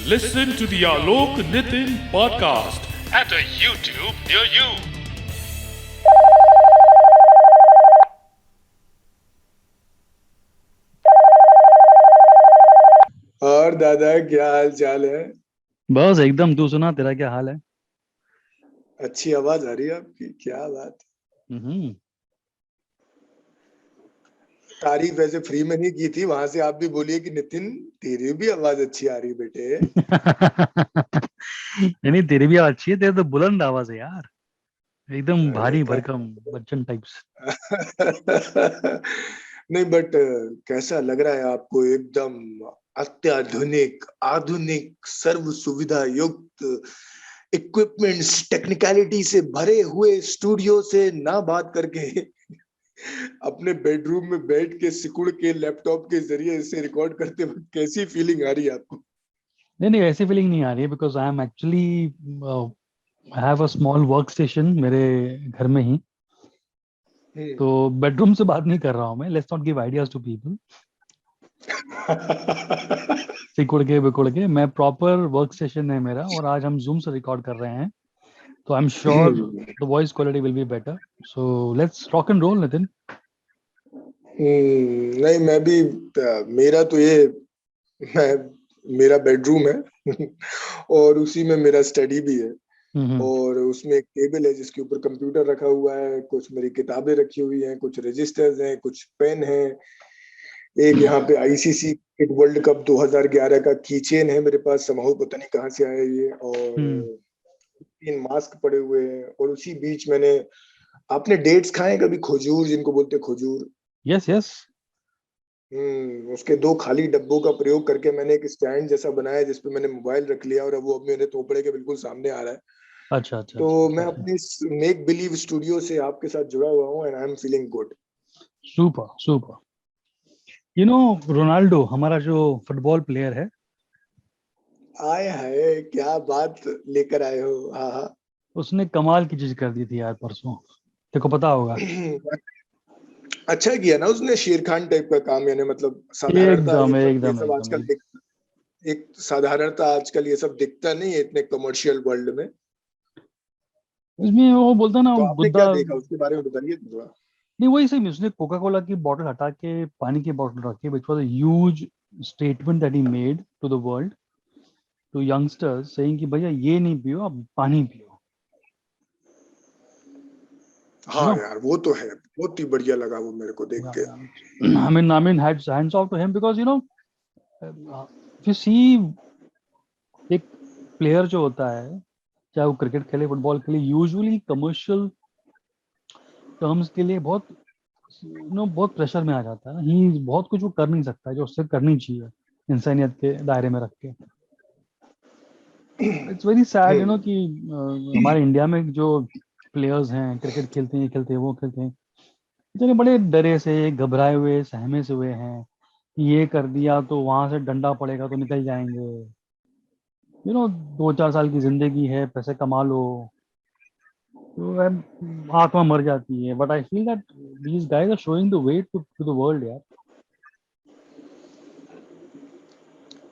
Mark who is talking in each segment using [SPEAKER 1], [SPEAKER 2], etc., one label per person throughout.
[SPEAKER 1] Listen to the Alok Nitin podcast at a YouTube near you.
[SPEAKER 2] और दादा क्या हाल चाल है?
[SPEAKER 3] बस एकदम। तू सुना, तेरा क्या हाल है?
[SPEAKER 2] अच्छी आवाज आ रही है आपकी, क्या बात।
[SPEAKER 3] हम्म।
[SPEAKER 2] तारीफ ऐसे फ्री में नहीं की थी, वहां से आप भी बोलिए कि नितिन तेरी भी आवाज अच्छी आ रही बेटे।
[SPEAKER 3] नहीं नहीं, तेरी भी आवाज अच्छी है। तेरी तो बुलंद आवाज है यार, एकदम
[SPEAKER 2] अरे
[SPEAKER 3] भारी
[SPEAKER 2] थैंक।
[SPEAKER 3] भरकम बच्चन टाइप्स।
[SPEAKER 2] नहीं बट कैसा लग रहा है आपको? एकदम अत्याधुनिक आधुनिक सर्व सुविधा युक्त इक्विपमेंट्स टेक्निकलिटी से भरे हुए स्टूडियो से ना बात करके अपने बेडरूम में बैठ के सिकुड़ के लैपटॉप के जरिए इसे रिकॉर्ड करते वक्त कैसी फीलिंग आ रही है आपको?
[SPEAKER 3] नहीं नहीं, ऐसी फीलिंग नहीं आ रही है, because I am actually I have a small work station मेरे घर में ही।
[SPEAKER 2] हम्म।
[SPEAKER 3] तो बेडरूम से बात नहीं कर रहा हूँ मैं। Let's not give ideas to people. सिकुड़ के बिकुड़ के, मैं प्रॉपर वर्क स्टेशन है मेरा, और आज हम जूम से रिकॉर्ड कर रहे हैं। तो I am sure the voice quality will be better. So let's rock and roll Nitin.
[SPEAKER 2] नहीं मैं भी मेरा तो ये मैं मेरा बेडरूम है और उसी में मेरा स्टडी भी है।
[SPEAKER 3] हम्म।
[SPEAKER 2] और उसमें एक टेबल है जिसके ऊपर कंप्यूटर रखा हुआ है, कुछ मेरी किताबें रखी हुई हैं, कुछ रजिस्टर्स हैं, कुछ पेन है। एक यहाँ पे आईसीसी क्रिकेट वर्ल्ड कप 2011 का कीचेन है मेरे पास, समहाउ पता नहीं कहाँ से आया ये।
[SPEAKER 3] हम्म।
[SPEAKER 2] और 3 मास्क पड़े हुए हैं, और उसी बीच मैंने, आपने डेट्स खाए हैं कभी? खजूर जिनको बोलते हैं, खजूर।
[SPEAKER 3] Yes yes.
[SPEAKER 2] उसके 2 खाली डब्बों का प्रयोग करके मैंने एक स्टैंड जैसा बनाया जिसपे मैंने मोबाइल रख लिया, और अब वो अब मेरे थोपड़े के बिल्कुल सामने आ रहा है।
[SPEAKER 3] अच्छा अच्छा
[SPEAKER 2] तो
[SPEAKER 3] अच्छा
[SPEAKER 2] मैं
[SPEAKER 3] अच्छा।
[SPEAKER 2] अपनी मेक बिलीव स्टूडियो से आपके साथ जुड़ा हुआ हूँ, and I am feeling good.
[SPEAKER 3] Super super. You know, Ronaldo हमारा जो फुटबॉल प्लेयर है,
[SPEAKER 2] आए हाय क्या बात लेकर आए हो, हाँ हाँ।
[SPEAKER 3] उसने कमाल की चीज कर दी थी यार परसों। तेरे को पता होगा।
[SPEAKER 2] अच्छा किया ना उसने, शेर खान टाइप का काम, यानी मतलब साधारणता
[SPEAKER 3] एकदम
[SPEAKER 2] ये
[SPEAKER 3] एकदम
[SPEAKER 2] सब
[SPEAKER 3] एकदम
[SPEAKER 2] आजकल
[SPEAKER 3] एकदम।
[SPEAKER 2] एक साधारणता आजकल ये सब दिखता नहीं है इतने कमर्शियल वर्ल्ड में।
[SPEAKER 3] इसमें वो बोलता ना
[SPEAKER 2] तो आपने
[SPEAKER 3] बुद्धा।
[SPEAKER 2] क्या देखा उसके बारे में बताइए थोड़ा।
[SPEAKER 3] नहीं, वही सही में उसने कोका कोला की बोतल हटा के पानी की बोतल रखी, which was a huge statement that he made to the world, to youngsters, saying कि भैया ये नहीं पियो, आप पानी पियो। यू
[SPEAKER 2] हाँ
[SPEAKER 3] नो।
[SPEAKER 2] यार वो तो है, बहुत ही बढ़िया लगा वो मेरे को देख के।
[SPEAKER 3] I mean hands off to him, because you know, if you see, एक प्लेयर जो होता है, चाहे वो क्रिकेट खेले फुटबॉल खेले, यूजुअली कमर्शियल टर्म्स के लिए बहुत बहुत प्रेशर में आ जाता है। ही बहुत कुछ वो कर नहीं सकता है जो उससे करनी चाहिए इंसानियत के दायरे में रख के। इट्स वेरी सैड
[SPEAKER 2] हम्म।
[SPEAKER 3] कि हमारे इंडिया में जो प्लेयर्स हैं, क्रिकेट खेलते हैं, ये खेलते हैं, वो खेलते हैं, इतने बड़े डरे से, घबराए हुए, सहमे से हुए हैं कि ये कर दिया तो वहां से डंडा पड़ेगा तो निकल जाएंगे। 2-4 साल की जिंदगी है, पैसे कमा लो, तो आत्मा मर जाती है। But I feel that these guys are showing the way to the world यार।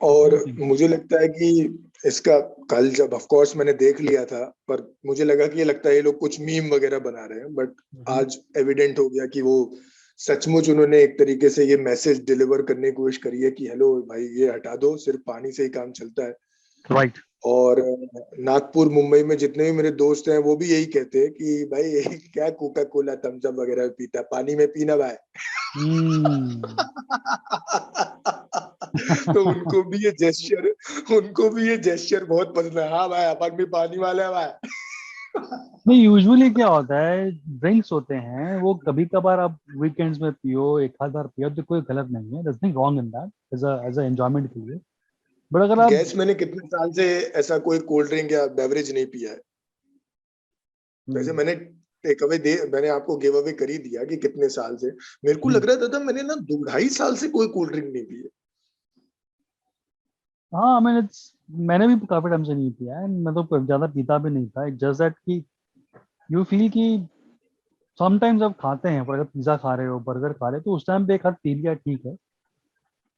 [SPEAKER 3] व्हाट डू
[SPEAKER 2] और
[SPEAKER 3] यू थिंक?
[SPEAKER 2] मुझे लगता है कि इसका कल जब ऑफ कोर्स मैंने देख लिया था, पर मुझे लगा कि ये लगता है ये लोग कुछ मीम वगैरह बना रहे हैं, बट आज एविडेंट हो गया कि वो सचमुच उन्होंने एक तरीके से ये मैसेज डिलीवर करने की कोशिश करी है कि हेलो भाई ये हटा दो, सिर्फ पानी से ही काम चलता है।
[SPEAKER 3] राइट।
[SPEAKER 2] और नागपुर मुंबई में जितने भी मेरे दोस्त हैं वो भी यही कहते हैं कि भाई ये क्या कोका कोला थम्स अप वगैरह पीता है, पानी में पीना भाई।
[SPEAKER 3] हम्म।
[SPEAKER 2] तो उनको भी ये जेस्चर बहुत पसंद है। हाँ भाई अपन भी पानी वाले हैं भाई।
[SPEAKER 3] नहीं, यूजुअली क्या होता है, ड्रिंक्स होते हैं वो कभी कभार आप वीकेंड्स में पियो, एक आध बार पियो तो कोई गलत नहीं है, nothing wrong in that, as a enjoyment के लिए। बट अगर आप
[SPEAKER 2] गैस मैंने कितने साल से ऐसा कोई कोल्ड ड्रिंक या बेवरेज नहीं पिया है। वैसे मैंने टेक अवे दे मैंने आपको गिव अवे कर ही दिया कि कितने साल से। मेरे को
[SPEAKER 3] हम्म,
[SPEAKER 2] लग रहा था मैंने ना 2-2.5 साल से कोई कोल्ड ड्रिंक नहीं पी है।
[SPEAKER 3] हाँ, मैंने भी काफी टाइम से नहीं पिया है। मैं तो ज्यादा पीता भी नहीं था, जस्ट दैट कि यू फील कि समटाइम्स आप खाते हैं, पर अगर पिज्जा खा रहे हो, बर्गर खा रहे हो, तो उस टाइम पे एक हाथ पी लिया ठीक है।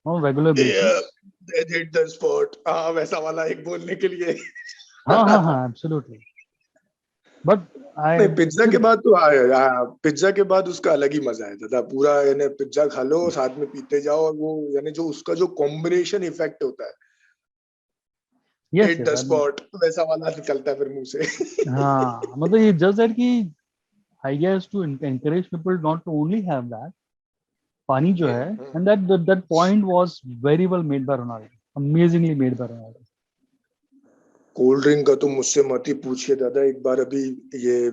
[SPEAKER 3] on regular basis.
[SPEAKER 2] They hit the spot, हाँ वैसा वाला एक बोलने के लिए।
[SPEAKER 3] हाँ, absolutely. But
[SPEAKER 2] नहीं,
[SPEAKER 3] I
[SPEAKER 2] पिज्जा के
[SPEAKER 3] still,
[SPEAKER 2] बाद तो पिज्जा के बाद उसका अलग ही मजा है दादा। पूरा यानी पिज्जा खा लो, साथ में पीते जाओ, और वो यानी जो उसका जो कॉम्बिनेशन इफेक्ट होता है,
[SPEAKER 3] yes,
[SPEAKER 2] hit
[SPEAKER 3] yes,
[SPEAKER 2] the
[SPEAKER 3] I mean,
[SPEAKER 2] spot, वैसा वाला निकलता है फिर मुंह से।
[SPEAKER 3] हाँ, मतलब ये just that कि I guess to encourage people not to only have that, पानी जो है, and that point was very well made by Ronaldo, amazingly made by Ronaldo.
[SPEAKER 2] Cold drink का तो मुझसे मत ही पूछिए दादा। एक बार अभी ये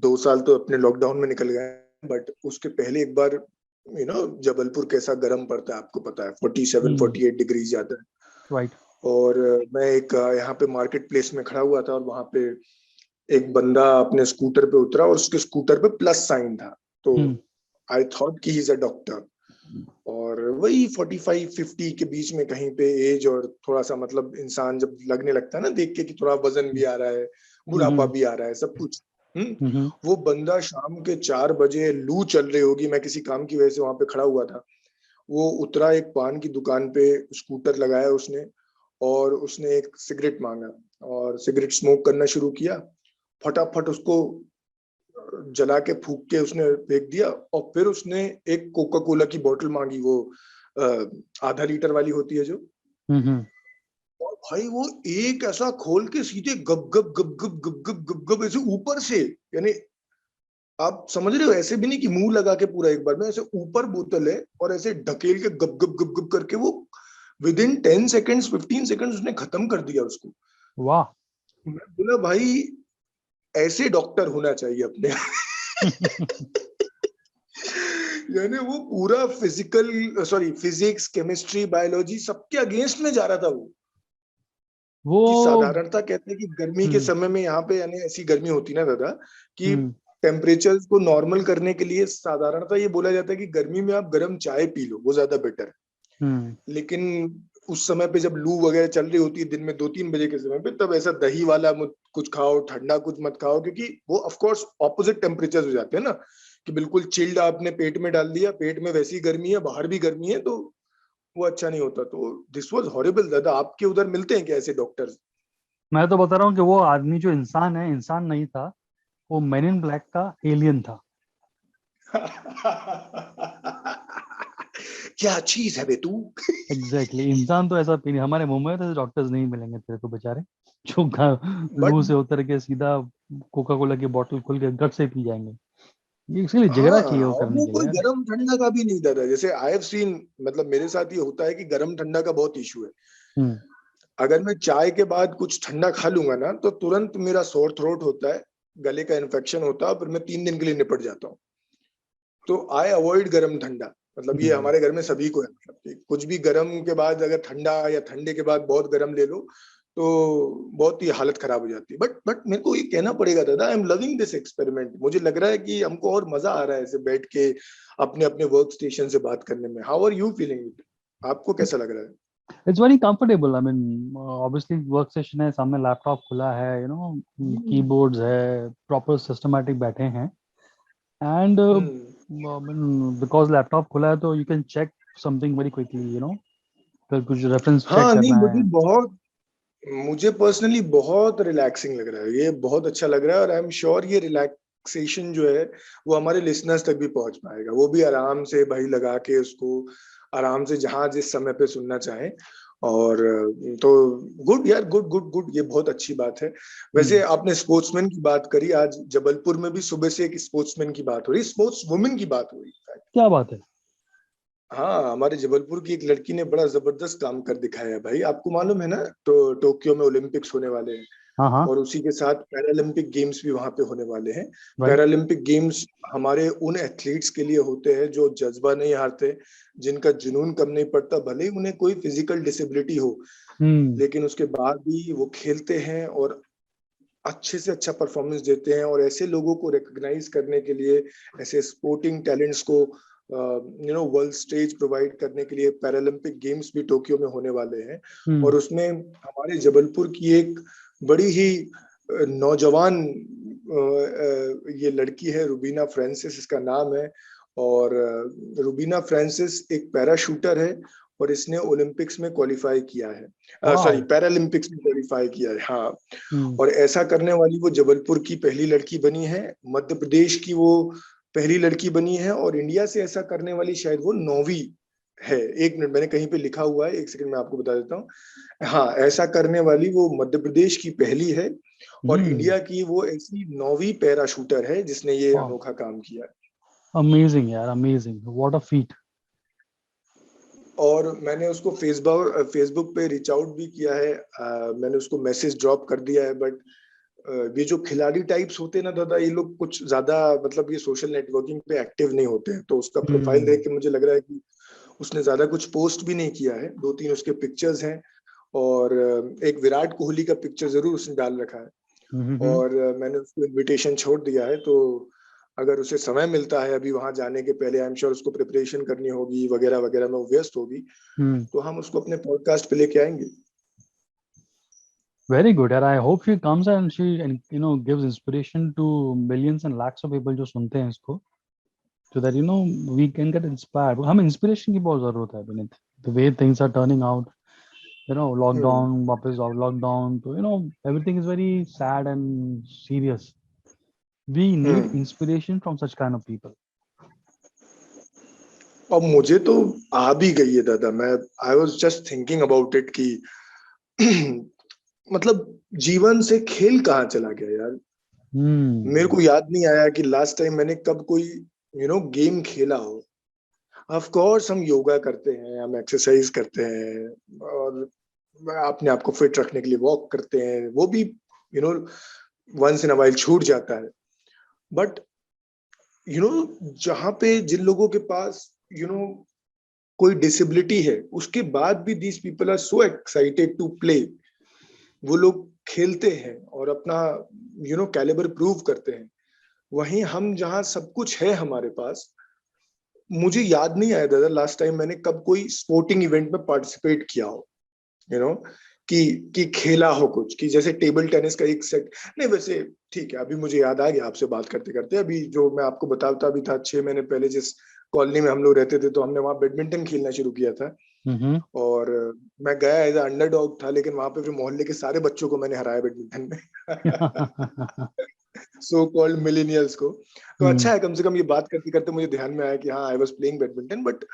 [SPEAKER 2] 2 साल तो अपने लॉकडाउन में निकल गए, बट उसके पहले एक बार जबलपुर कैसा गर्म पड़ता है आपको पता है, 47-48 डिग्री जाता है।
[SPEAKER 3] Right.
[SPEAKER 2] और मैं एक यहाँ पे मार्केट प्लेस में खड़ा हुआ था, और वहां पे एक बंदा अपने स्कूटर पे उतरा, और उसके स्कूटर पे प्लस साइन था, तो आई थॉट कि ही इज अ डॉक्टर। और वही 45-50 के बीच में कहीं पे एज, और थोड़ा सा मतलब इंसान जब लगने लगता है ना देख के कि थोड़ा वजन भी आ रहा है, बुढ़ापा भी आ रहा है, सब कुछ। वो बंदा शाम के 4 बजे, लू चल रही होगी, मैं किसी काम की वजह से वहां पे खड़ा हुआ था, वो उतरा, एक पान की दुकान पे स्कूटर लगाया उसने, और उसने एक सिगरेट मांगा और सिगरेट स्मोक करना शुरू किया। फटाफट उसको जला के फूक के उसने फेंक दिया, और फिर उसने एक कोका कोला की बोतल मांगी, वो आधा लीटर वाली होती है जो, और भाई वो एक ऐसा खोल के सीधे गप गप गप गप गप गप गप गप ऐसे ऊपर से, यानी आप समझ रहे हो, ऐसे भी नहीं कि मुंह लगा के पूरा एक बार में, ऐसे ऊपर बोतल है और ऐसे ढकेल के गप गप गप गप करके वो विद इन 10 सेकेंड्स 15 सेकेंड्स उसने खत्म कर दिया उसको।
[SPEAKER 3] वाह।
[SPEAKER 2] मैं बोला भाई ऐसे डॉक्टर होना चाहिए अपने। यानी वो पूरा फिजिक्स, केमिस्ट्री, बायोलॉजी सबके अगेंस्ट में जा रहा था वो। कि साधारणता कहते हैं कि गर्मी के समय में यहाँ पे यानी ऐसी गर्मी होती ना दादा कि टेम्परेचर को नॉर्मल करने के लिए साधारणता ये बोला जाता है कि गर्मी में आप गर्म चाय पी लो, वो ज्यादा बेटर है। लेकिन उस समय पे जब लू वगैरह चल रही होती है दिन में 2-3 बजे के समय पे, तब ऐसा दही वाला कुछ खाओ, ठंडा कुछ मत खाओ, क्योंकि वो ऑफ कोर्स ऑपोजिट टेम्परेचर हो जाते हैं ना, कि बिल्कुल चिल्ड आपने पेट में डाल दिया, पेट में वैसी गर्मी है, बाहर भी गर्मी है, तो वो अच्छा नहीं होता। तो दिस वाज हॉरिबल दादा। आपके उधर मिलते हैं क्या ऐसे डॉक्टर्स?
[SPEAKER 3] मैं तो बता रहा हूँ कि वो आदमी जो इंसान है, इंसान नहीं था, वो मैन इन ब्लैक का एलियन था।
[SPEAKER 2] क्या चीज है बे तू?
[SPEAKER 3] एग्जैक्टली, इंसान तो ऐसा पी, हमारे मुंबई में तो डॉक्टर्स नहीं मिलेंगे तेरे को बेचारे, जो
[SPEAKER 2] बट
[SPEAKER 3] लू से उतर के सीधा कोका कोला की बोतल खोल के गट से पी जाएंगे। ये इसके लिए जिगरा चाहिए
[SPEAKER 2] हाँ,
[SPEAKER 3] वो
[SPEAKER 2] और
[SPEAKER 3] करने
[SPEAKER 2] वो
[SPEAKER 3] के लिए
[SPEAKER 2] कोई
[SPEAKER 3] यार।
[SPEAKER 2] गरम ठंडा का भी नहीं दादा। जैसे आई हैव सीन, मतलब मेरे साथ ये होता है कि गरम ठंडा का बहुत इशू है। अगर मैं चाय के बाद कुछ ठंडा खा लूंगा ना, तो तुरंत मेरा सोर थ्रोट होता है, गले का इन्फेक्शन होता है, फिर मैं 3 दिन के लिए निपट जाता हूँ। तो आई अवॉइड गरम ठंडा, मतलब ये हमारे घर में सभी को है, मतलब कि कुछ भी गरम के बाद अगर ठंडा, या ठंडे के बाद बहुत गरम ले लो तो बहुत ही हालत खराब हो जाती है। बट मेरे को ये कहना पड़ेगा दादा, I am loving this experiment. मुझे लग रहा है कि हमको और मजा आ रहा है ऐसे बैठ के अपने अपने वर्क स्टेशन से बात करने में। How are you feeling it? आपको कैसा लग रहा है?
[SPEAKER 3] It's very comfortable. I mean obviously work session है, सामने लैपटॉप खुला है, कीबोर्ड्स है, प्रॉपर सिस्टमैटिक बैठे हैं, एंड बिकॉज लैपटॉप खुला है तो you can check something very quickly, फिर कुछ रेफरेंस चेक
[SPEAKER 2] हाँ नहीं,
[SPEAKER 3] करना है।
[SPEAKER 2] मुझे पर्सनली बहुत रिलैक्सिंग लग रहा है, ये बहुत अच्छा लग रहा है, और आई एम श्योर ये रिलैक्सेशन जो है वो हमारे लिसनर्स तक भी पहुंच पाएगा। वो भी आराम से भाई लगा के उसको आराम से जहां जिस समय पे सुनना चाहे। और तो गुड यार, गुड गुड गुड, ये बहुत अच्छी बात है। वैसे आपने स्पोर्ट्समैन की बात करी, आज जबलपुर में भी सुबह से एक स्पोर्ट्समैन की बात हो रही, स्पोर्ट्स वुमेन की बात हो रही है।
[SPEAKER 3] क्या बात है?
[SPEAKER 2] हाँ, हमारे जबलपुर की एक लड़की ने बड़ा जबरदस्त काम कर दिखाया है भाई। आपको मालूम है ना, तो टोक्यो में ओलंपिक्स होने वाले हैं,
[SPEAKER 3] हाँ हाँ,
[SPEAKER 2] और उसी के साथ पैरालंपिक गेम्स भी वहां पे होने वाले हैं।
[SPEAKER 3] राइट।
[SPEAKER 2] पैरालंपिक गेम्स हमारे उन एथलीट्स के लिए होते हैं जो जज्बा नहीं हारते, जिनका जुनून कम नहीं पड़ता, भले ही उन्हें कोई फिजिकल डिसेबिलिटी हो, लेकिन उसके बाद भी वो खेलते हैं और अच्छे से अच्छा परफॉर्मेंस देते हैं। और ऐसे लोगों को रिकॉग्नाइज करने के लिए, ऐसे स्पोर्टिंग टैलेंट्स को वर्ल्ड स्टेज प्रोवाइड करने के लिए पैरालंपिक गेम्स भी टोक्यो में होने वाले हैं। और उसमें हमारे जबलपुर की एक बड़ी ही नौजवान ये लड़की है, रुबीना फ्रांसिस इसका नाम है। और रुबीना फ्रांसिस एक पैराशूटर है, और इसने ओलंपिक्स में क्वालिफाई किया है,
[SPEAKER 3] Wow.
[SPEAKER 2] सॉरी पैरालंपिक्स में क्वालिफाई किया है। हाँ,
[SPEAKER 3] Hmm.
[SPEAKER 2] और ऐसा करने वाली वो जबलपुर की पहली लड़की बनी है, मध्य प्रदेश की वो पहली लड़की बनी है, और इंडिया से ऐसा करने वाली शायद वो 9वीं है। एक मिनट, मैंने कहीं पे लिखा हुआ है, एक सेकंड में आपको बता देता हूँ। हाँ, ऐसा करने वाली वो मध्य प्रदेश की पहली है, और
[SPEAKER 3] Hmm.
[SPEAKER 2] इंडिया की वो ऐसी 9वीं पैरा शूटर है जिसने ये
[SPEAKER 3] Wow.
[SPEAKER 2] अनोखा काम किया है।
[SPEAKER 3] Amazing, यार, amazing. What a feat.
[SPEAKER 2] और मैंने उसको फेसबुक पे रीच आउट भी किया है, मैंने उसको मैसेज ड्रॉप कर दिया है, बट ये जो खिलाड़ी टाइप्स होते हैं ना दादा, ये लोग कुछ ज्यादा मतलब ये सोशल नेटवर्किंग पे एक्टिव नहीं होते हैं, तो उसका प्रोफाइल देख के मुझे लग रहा है कि उसने ज्यादा कुछ पोस्ट भी नहीं किया है। 2-3 उसके पिक्चर्स हैं, और एक विराट कोहली का पिक्चर जरूर उसने डाल रखा है, और मैंने उसको इनविटेशन छोड़ दिया है, तो अगर उसे समय मिलता है अभी वहां जाने के पहले, आई एम श्योर उसको प्रिपरेशन करनी होगी वगैरह वगैरह में वो व्यस्त होगी, तो हम उसको अपने पॉडकास्ट पे लेके आएंगे।
[SPEAKER 3] Very good, यार. I hope she comes and she gives inspiration to millions and lakhs of people जो सुनते हैं इसको, so that we can get inspired. हमें inspiration की बहुत जरूरत है, Vineet. The way things are turning out, lockdown, वापस lockdown, तो everything is very sad and serious. We need inspiration from such kind of people.
[SPEAKER 2] और मुझे तो आ भी गई है दादा, मैं I was just thinking about it कि मतलब जीवन से खेल कहाँ चला गया यार। मेरे को याद नहीं आया कि लास्ट टाइम मैंने कब कोई गेम खेला हो। ऑफ कोर्स हम योगा करते हैं, हम एक्सरसाइज करते हैं, और अपने आप को फिट रखने के लिए वॉक करते हैं, वो भी वंस इन अ वाइल छूट जाता है। बट जहां पे जिन लोगों के पास कोई डिसेबिलिटी है, उसके बाद भी these people are so excited to play, वो लोग खेलते हैं और अपना कैलिबर प्रूव करते हैं। वहीं हम जहां सब कुछ है हमारे पास, मुझे याद नहीं आया दादा लास्ट टाइम मैंने कब कोई स्पोर्टिंग इवेंट में पार्टिसिपेट किया हो, कि खेला हो कुछ, कि जैसे टेबल टेनिस का एक सेट नहीं। वैसे ठीक है, अभी मुझे याद आ गया आपसे बात करते करते, अभी जो मैं आपको बताता भी था, 6 महीने पहले जिस कॉलोनी में हम लोग रहते थे, तो हमने वहां बैडमिंटन खेलना शुरू किया था। और मैं गया एज अंडरडॉग था, लेकिन वहां पे फिर मोहल्ले के सारे बच्चों को मैंने हराया बैडमिंटन में सो कॉल्ड मिलेनियल्स को। तो अच्छा है, कम से कम ये बात करते करते मुझे ध्यान में आया कि हाँ, I was playing badminton. But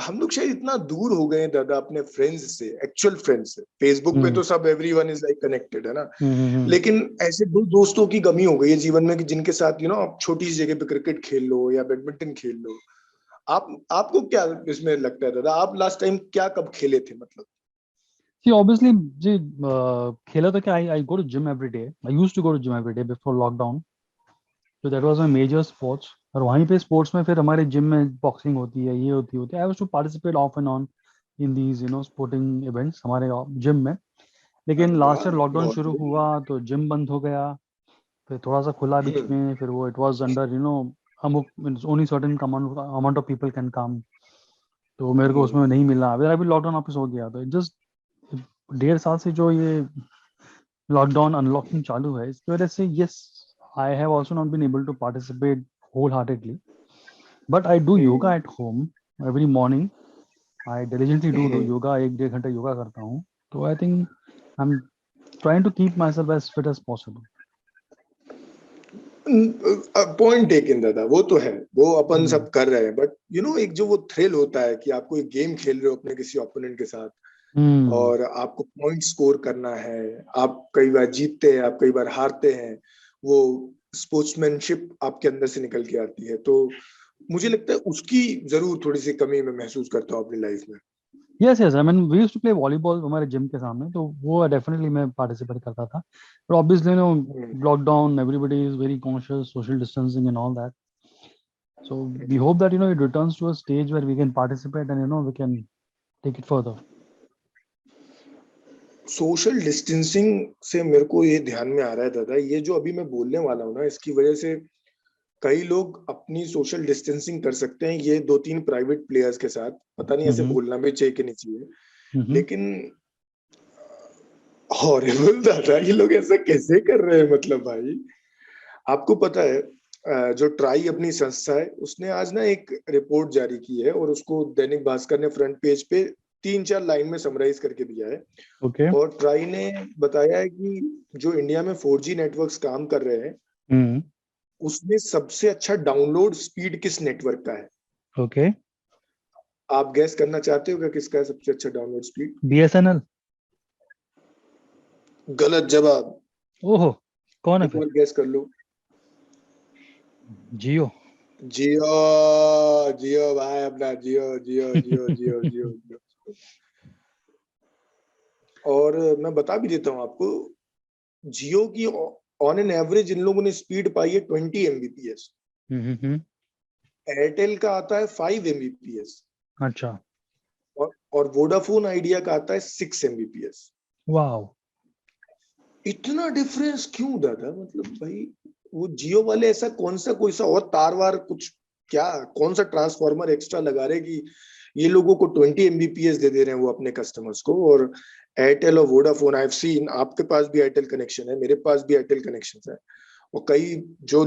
[SPEAKER 2] हम लोग शायद इतना दूर हो गए हैं दादा अपने फ्रेंड्स से, एक्चुअल फ्रेंड्स से। फेसबुक पे तो सब एवरीवन इज लाइक कनेक्टेड है ना, लेकिन ऐसे दो दोस्तों की कमी हो गई है जीवन में कि जिनके साथ आप छोटी सी जगह पे क्रिकेट खेल लो या बैडमिंटन खेल लो। आपको क्या इसमें लगता है दादा, आप लास्ट टाइम क्या कब खेले थे मतलब?
[SPEAKER 3] See, obviously, जी, खेला तो क्या, I go to gym every day. I used to go to gym every day before lockdown. So that was my major sports. और वहीं पे स्पोर्ट्स में फिर हमारे जिम में बॉक्सिंग होती है, ये होती है। I used to participate off and on in these sporting events हमारे जिम में। लेकिन लास्ट ईयर लॉकडाउन शुरू हुआ तो जिम बंद हो गया, फिर थोड़ा सा खुला बीच में, फिर वो it was under only certain amount of people can come, तो मेरे को उसमें नहीं मिला। फिर अभी लॉकडाउन वापस हो गया, तो जस्ट 1.5 साल से जो ये लॉकडाउन अनलॉकिंग चालू है, इसकी वजह से yes, I have also not been able to participate whole heartedly, but I do yoga at home every morning. I diligently do yoga, 1-1.5 घंटा योगा करता हूँ। तो I think I am trying to keep myself as fit as possible.
[SPEAKER 2] Point taken दादा, वो तो है, वो अपन सब कर रहे हैं, बट एक जो वो थ्रिल होता है कि आपको एक गेम खेल रहे हो अपने किसी ओपोनेंट के साथ, और आपको पॉइंट स्कोर करना है, आप कई बार जीतते हैं, आप कई बार हारते हैं, वो स्पोर्ट्समैनशिप आपके अंदर से निकल के आती है। तो मुझे लगता है उसकी जरूर थोड़ी सी कमी मैं महसूस करता हूँ अपनी लाइफ में।
[SPEAKER 3] Yes, I mean we used to play volleyball हमारे जिम के सामने, तो वो डेफिनेटली मैं पार्टिसिपेट करता था। But obviously lockdown, everybody is very conscious, social distancing and all that, so we hope that it returns to a stage where we can participate and we can take it further.
[SPEAKER 2] Social distancing से मेरे को ये ध्यान में आ रहा है दादा, ये जो अभी मैं बोलने वाला हूँ ना, इसकी वजह से कई लोग अपनी सोशल डिस्टेंसिंग कर सकते हैं ये 2-3 प्राइवेट प्लेयर्स के साथ। पता नहीं ऐसे बोलना भी चाहिए कि नहीं चाहिए, लेकिन हॉरिबल दादा, ये लोग ऐसा कैसे कर रहे हैं मतलब भाई। आपको पता है जो ट्राई अपनी संस्था है उसने आज ना एक रिपोर्ट जारी की है और उसको दैनिक भास्कर ने फ्रंट पेज पे 3-4 लाइन में समराइज करके दिया है।
[SPEAKER 3] ओके।
[SPEAKER 2] और ट्राई ने बताया है कि जो इंडिया में 4G नेटवर्क्स काम कर रहे हैं
[SPEAKER 3] हम्म।
[SPEAKER 2] उसमें सबसे अच्छा डाउनलोड स्पीड किस नेटवर्क का है?
[SPEAKER 3] ओके।
[SPEAKER 2] आप गैस करना चाहते हो क्या किसका है सबसे अच्छा डाउनलोड स्पीड?
[SPEAKER 3] BSNL।
[SPEAKER 2] गलत जवाब।
[SPEAKER 3] ओहो, कौन है
[SPEAKER 2] एक
[SPEAKER 3] फिर?
[SPEAKER 2] और गैस कर लो।
[SPEAKER 3] जियो।
[SPEAKER 2] जियो। जियो भाई अपना जियो जियो जियो जियो जियो जियो। और मैं बता भी देता हूँ आपको, जियो की ऑन एन एवरेज इन लोगों ने स्पीड पाई है 20 Mbps।
[SPEAKER 3] हम्म।
[SPEAKER 2] एयरटेल का आता है 5 Mbps।
[SPEAKER 3] अच्छा।
[SPEAKER 2] और वोडाफोन आइडिया का आता है 6 Mbps।
[SPEAKER 3] वाओ।
[SPEAKER 2] इतना डिफरेंस क्यों दादा? मतलब भाई वो जियो वाले ऐसा कौन सा कोई सा और तार वार कुछ, क्या कौन सा ट्रांसफार्मर एक्स्ट्रा लगा रहे कि ये लोगों को 20 Mbps दे दे रहे हैं वो अपने कस्टमर्स को? और एयरटेल और वोडाफोन, आई हैव सीन, आपके पास भी एयरटेल कनेक्शन है, मेरे पास भी एयरटेल कनेक्शन है, और कई जो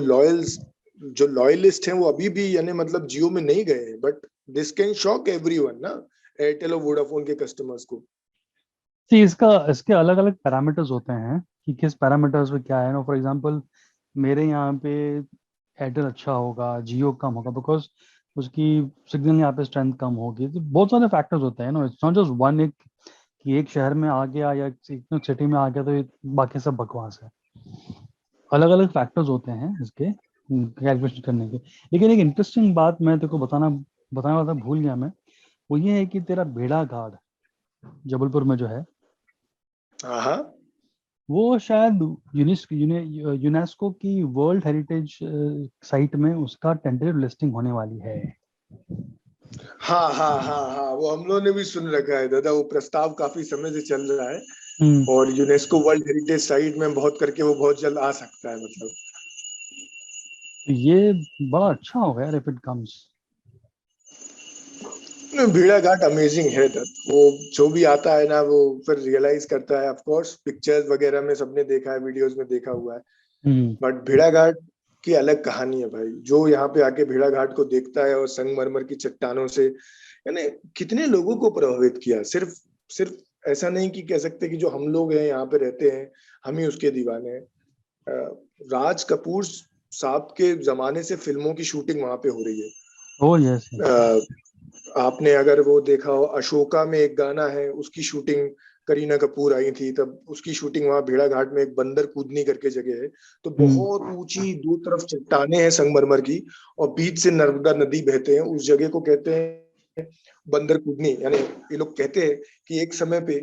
[SPEAKER 2] लॉयलिस्ट हैं वो अभी भी यानी मतलब जियो में नहीं गए हैं, but this can shock everyone ना, एयरटेल और वोडाफोन के कस्टमर्स को।
[SPEAKER 3] इसके अलग अलग पैरामीटर्स होते हैं कि किस पैरामीटर्स पे क्या है ना। फॉर एग्जांपल मेरे यहाँ पे एयरटेल अच्छा होगा, जियो कम होगा, बिकॉज उसकी सिग्नल यहाँ पे स्ट्रेंथ कम होगी। तो बहुत सारे फैक्टर्स होते हैं ना, इट्स नॉट जस्ट वन एक कि एक शहर में आ गया या एक सिटी में आ गया तो ये बाकी सब बकवास है। अलग अलग फैक्टर्स होते हैं इसके कैलकुलेशन करने के। लेकिन एक इंटरेस्टिंग बात मैं तेरे को बताने वाला था, भूल गया मैं। वो ये है कि तेरा भेड़ाघाट जबलपुर में जो है,
[SPEAKER 2] हाँ हाँ
[SPEAKER 3] वो शायद यूनेस्को की वर्ल्ड हेरिटेज साइट में उसका टेंटेटिव लिस्टिंग होने वाली है।
[SPEAKER 2] हाँ हाँ हाँ हाँ, वो हम लोगों ने भी सुन रखा है दादा, वो प्रस्ताव काफी समय से चल रहा है।
[SPEAKER 3] हम्म।
[SPEAKER 2] और यूनेस्को वर्ल्ड हेरिटेज साइट में बहुत करके वो बहुत जल्द आ सकता है मतलब।
[SPEAKER 3] तो ये बड़ा अच्छा हो गया इफ इट कम्स।
[SPEAKER 2] भेड़ाघाट अमेजिंग है दत्त, वो जो भी आता है ना वो फिर रियलाइज करता है। ऑफ कोर्स पिक्चर्स वगैरह में सबने देखा है, वीडियोस में देखा हुआ है,
[SPEAKER 3] हम्म।
[SPEAKER 2] बट भेड़ाघाट की अलग कहानी है भाई। जो यहाँ पे आके भेड़ाघाट को देखता है और संगमरमर की चट्टानों से, यानी कितने लोगों को प्रभावित किया। सिर्फ सिर्फ ऐसा नहीं कि कह सकते कि जो हम लोग हैं यहाँ पे रहते हैं हम ही उसके दीवाने हैं। राज कपूर साहब के जमाने से फिल्मों की शूटिंग वहां पे हो रही है।
[SPEAKER 3] ओ यस यस।
[SPEAKER 2] आपने अगर वो देखा हो, अशोका में एक गाना है, उसकी शूटिंग करीना कपूर आई थी तब, उसकी शूटिंग वहां भेड़ाघाट में एक बंदर कूदनी करके जगह है। तो
[SPEAKER 3] हम्म।
[SPEAKER 2] बहुत ऊंची दो तरफ चट्टाने हैं संगमरमर की, और बीच से नर्मदा नदी बहते हैं। उस जगह को कहते हैं बंदर कूदनी। यानी ये लोग कहते हैं कि एक समय पे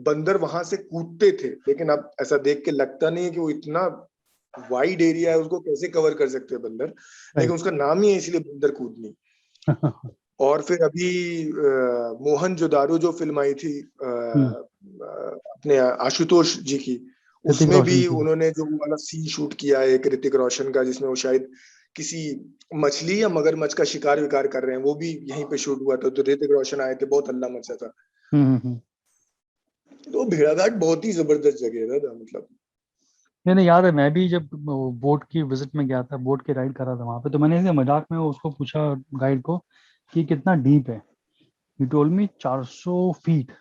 [SPEAKER 2] बंदर वहां से कूदते थे, लेकिन अब ऐसा देख के लगता नहीं है कि वो इतना वाइड एरिया है उसको कैसे कवर कर सकते हैं बंदर, लेकिन
[SPEAKER 3] राइट।
[SPEAKER 2] उसका नाम ही है इसलिए बंदर कूदनी। और फिर अभी मोहनजोदारो जो फिल्म आई थी
[SPEAKER 3] हम्म।
[SPEAKER 2] अपने आशुतोष जी की,
[SPEAKER 3] ऋतिक
[SPEAKER 2] उसमें
[SPEAKER 3] रोशन
[SPEAKER 2] भी
[SPEAKER 3] की।
[SPEAKER 2] उन्होंने जो वाला सीन शूट किया है एक ऋतिक रोशन का, जिसमें वो शायद किसी मछली या मगरमच्छ का शिकार विकार कर रहे हैं, वो भी यहीं पे शूट हुआ था। तो ऋतिक रोशन आए थे, बहुत हल्ला मचा था।
[SPEAKER 3] हम्म।
[SPEAKER 2] तो भेड़ाघाट बहुत ही जबरदस्त जगह है मतलब।
[SPEAKER 3] मैंने याद है, मैं भी जब बोट की विजिट में गया था, बोट की राइड कर रहा था वहां पे, तो मैंने ऐसे मजाक में उसको पूछा, गाइड को, कि कितना डीप है। He told me 400 feet.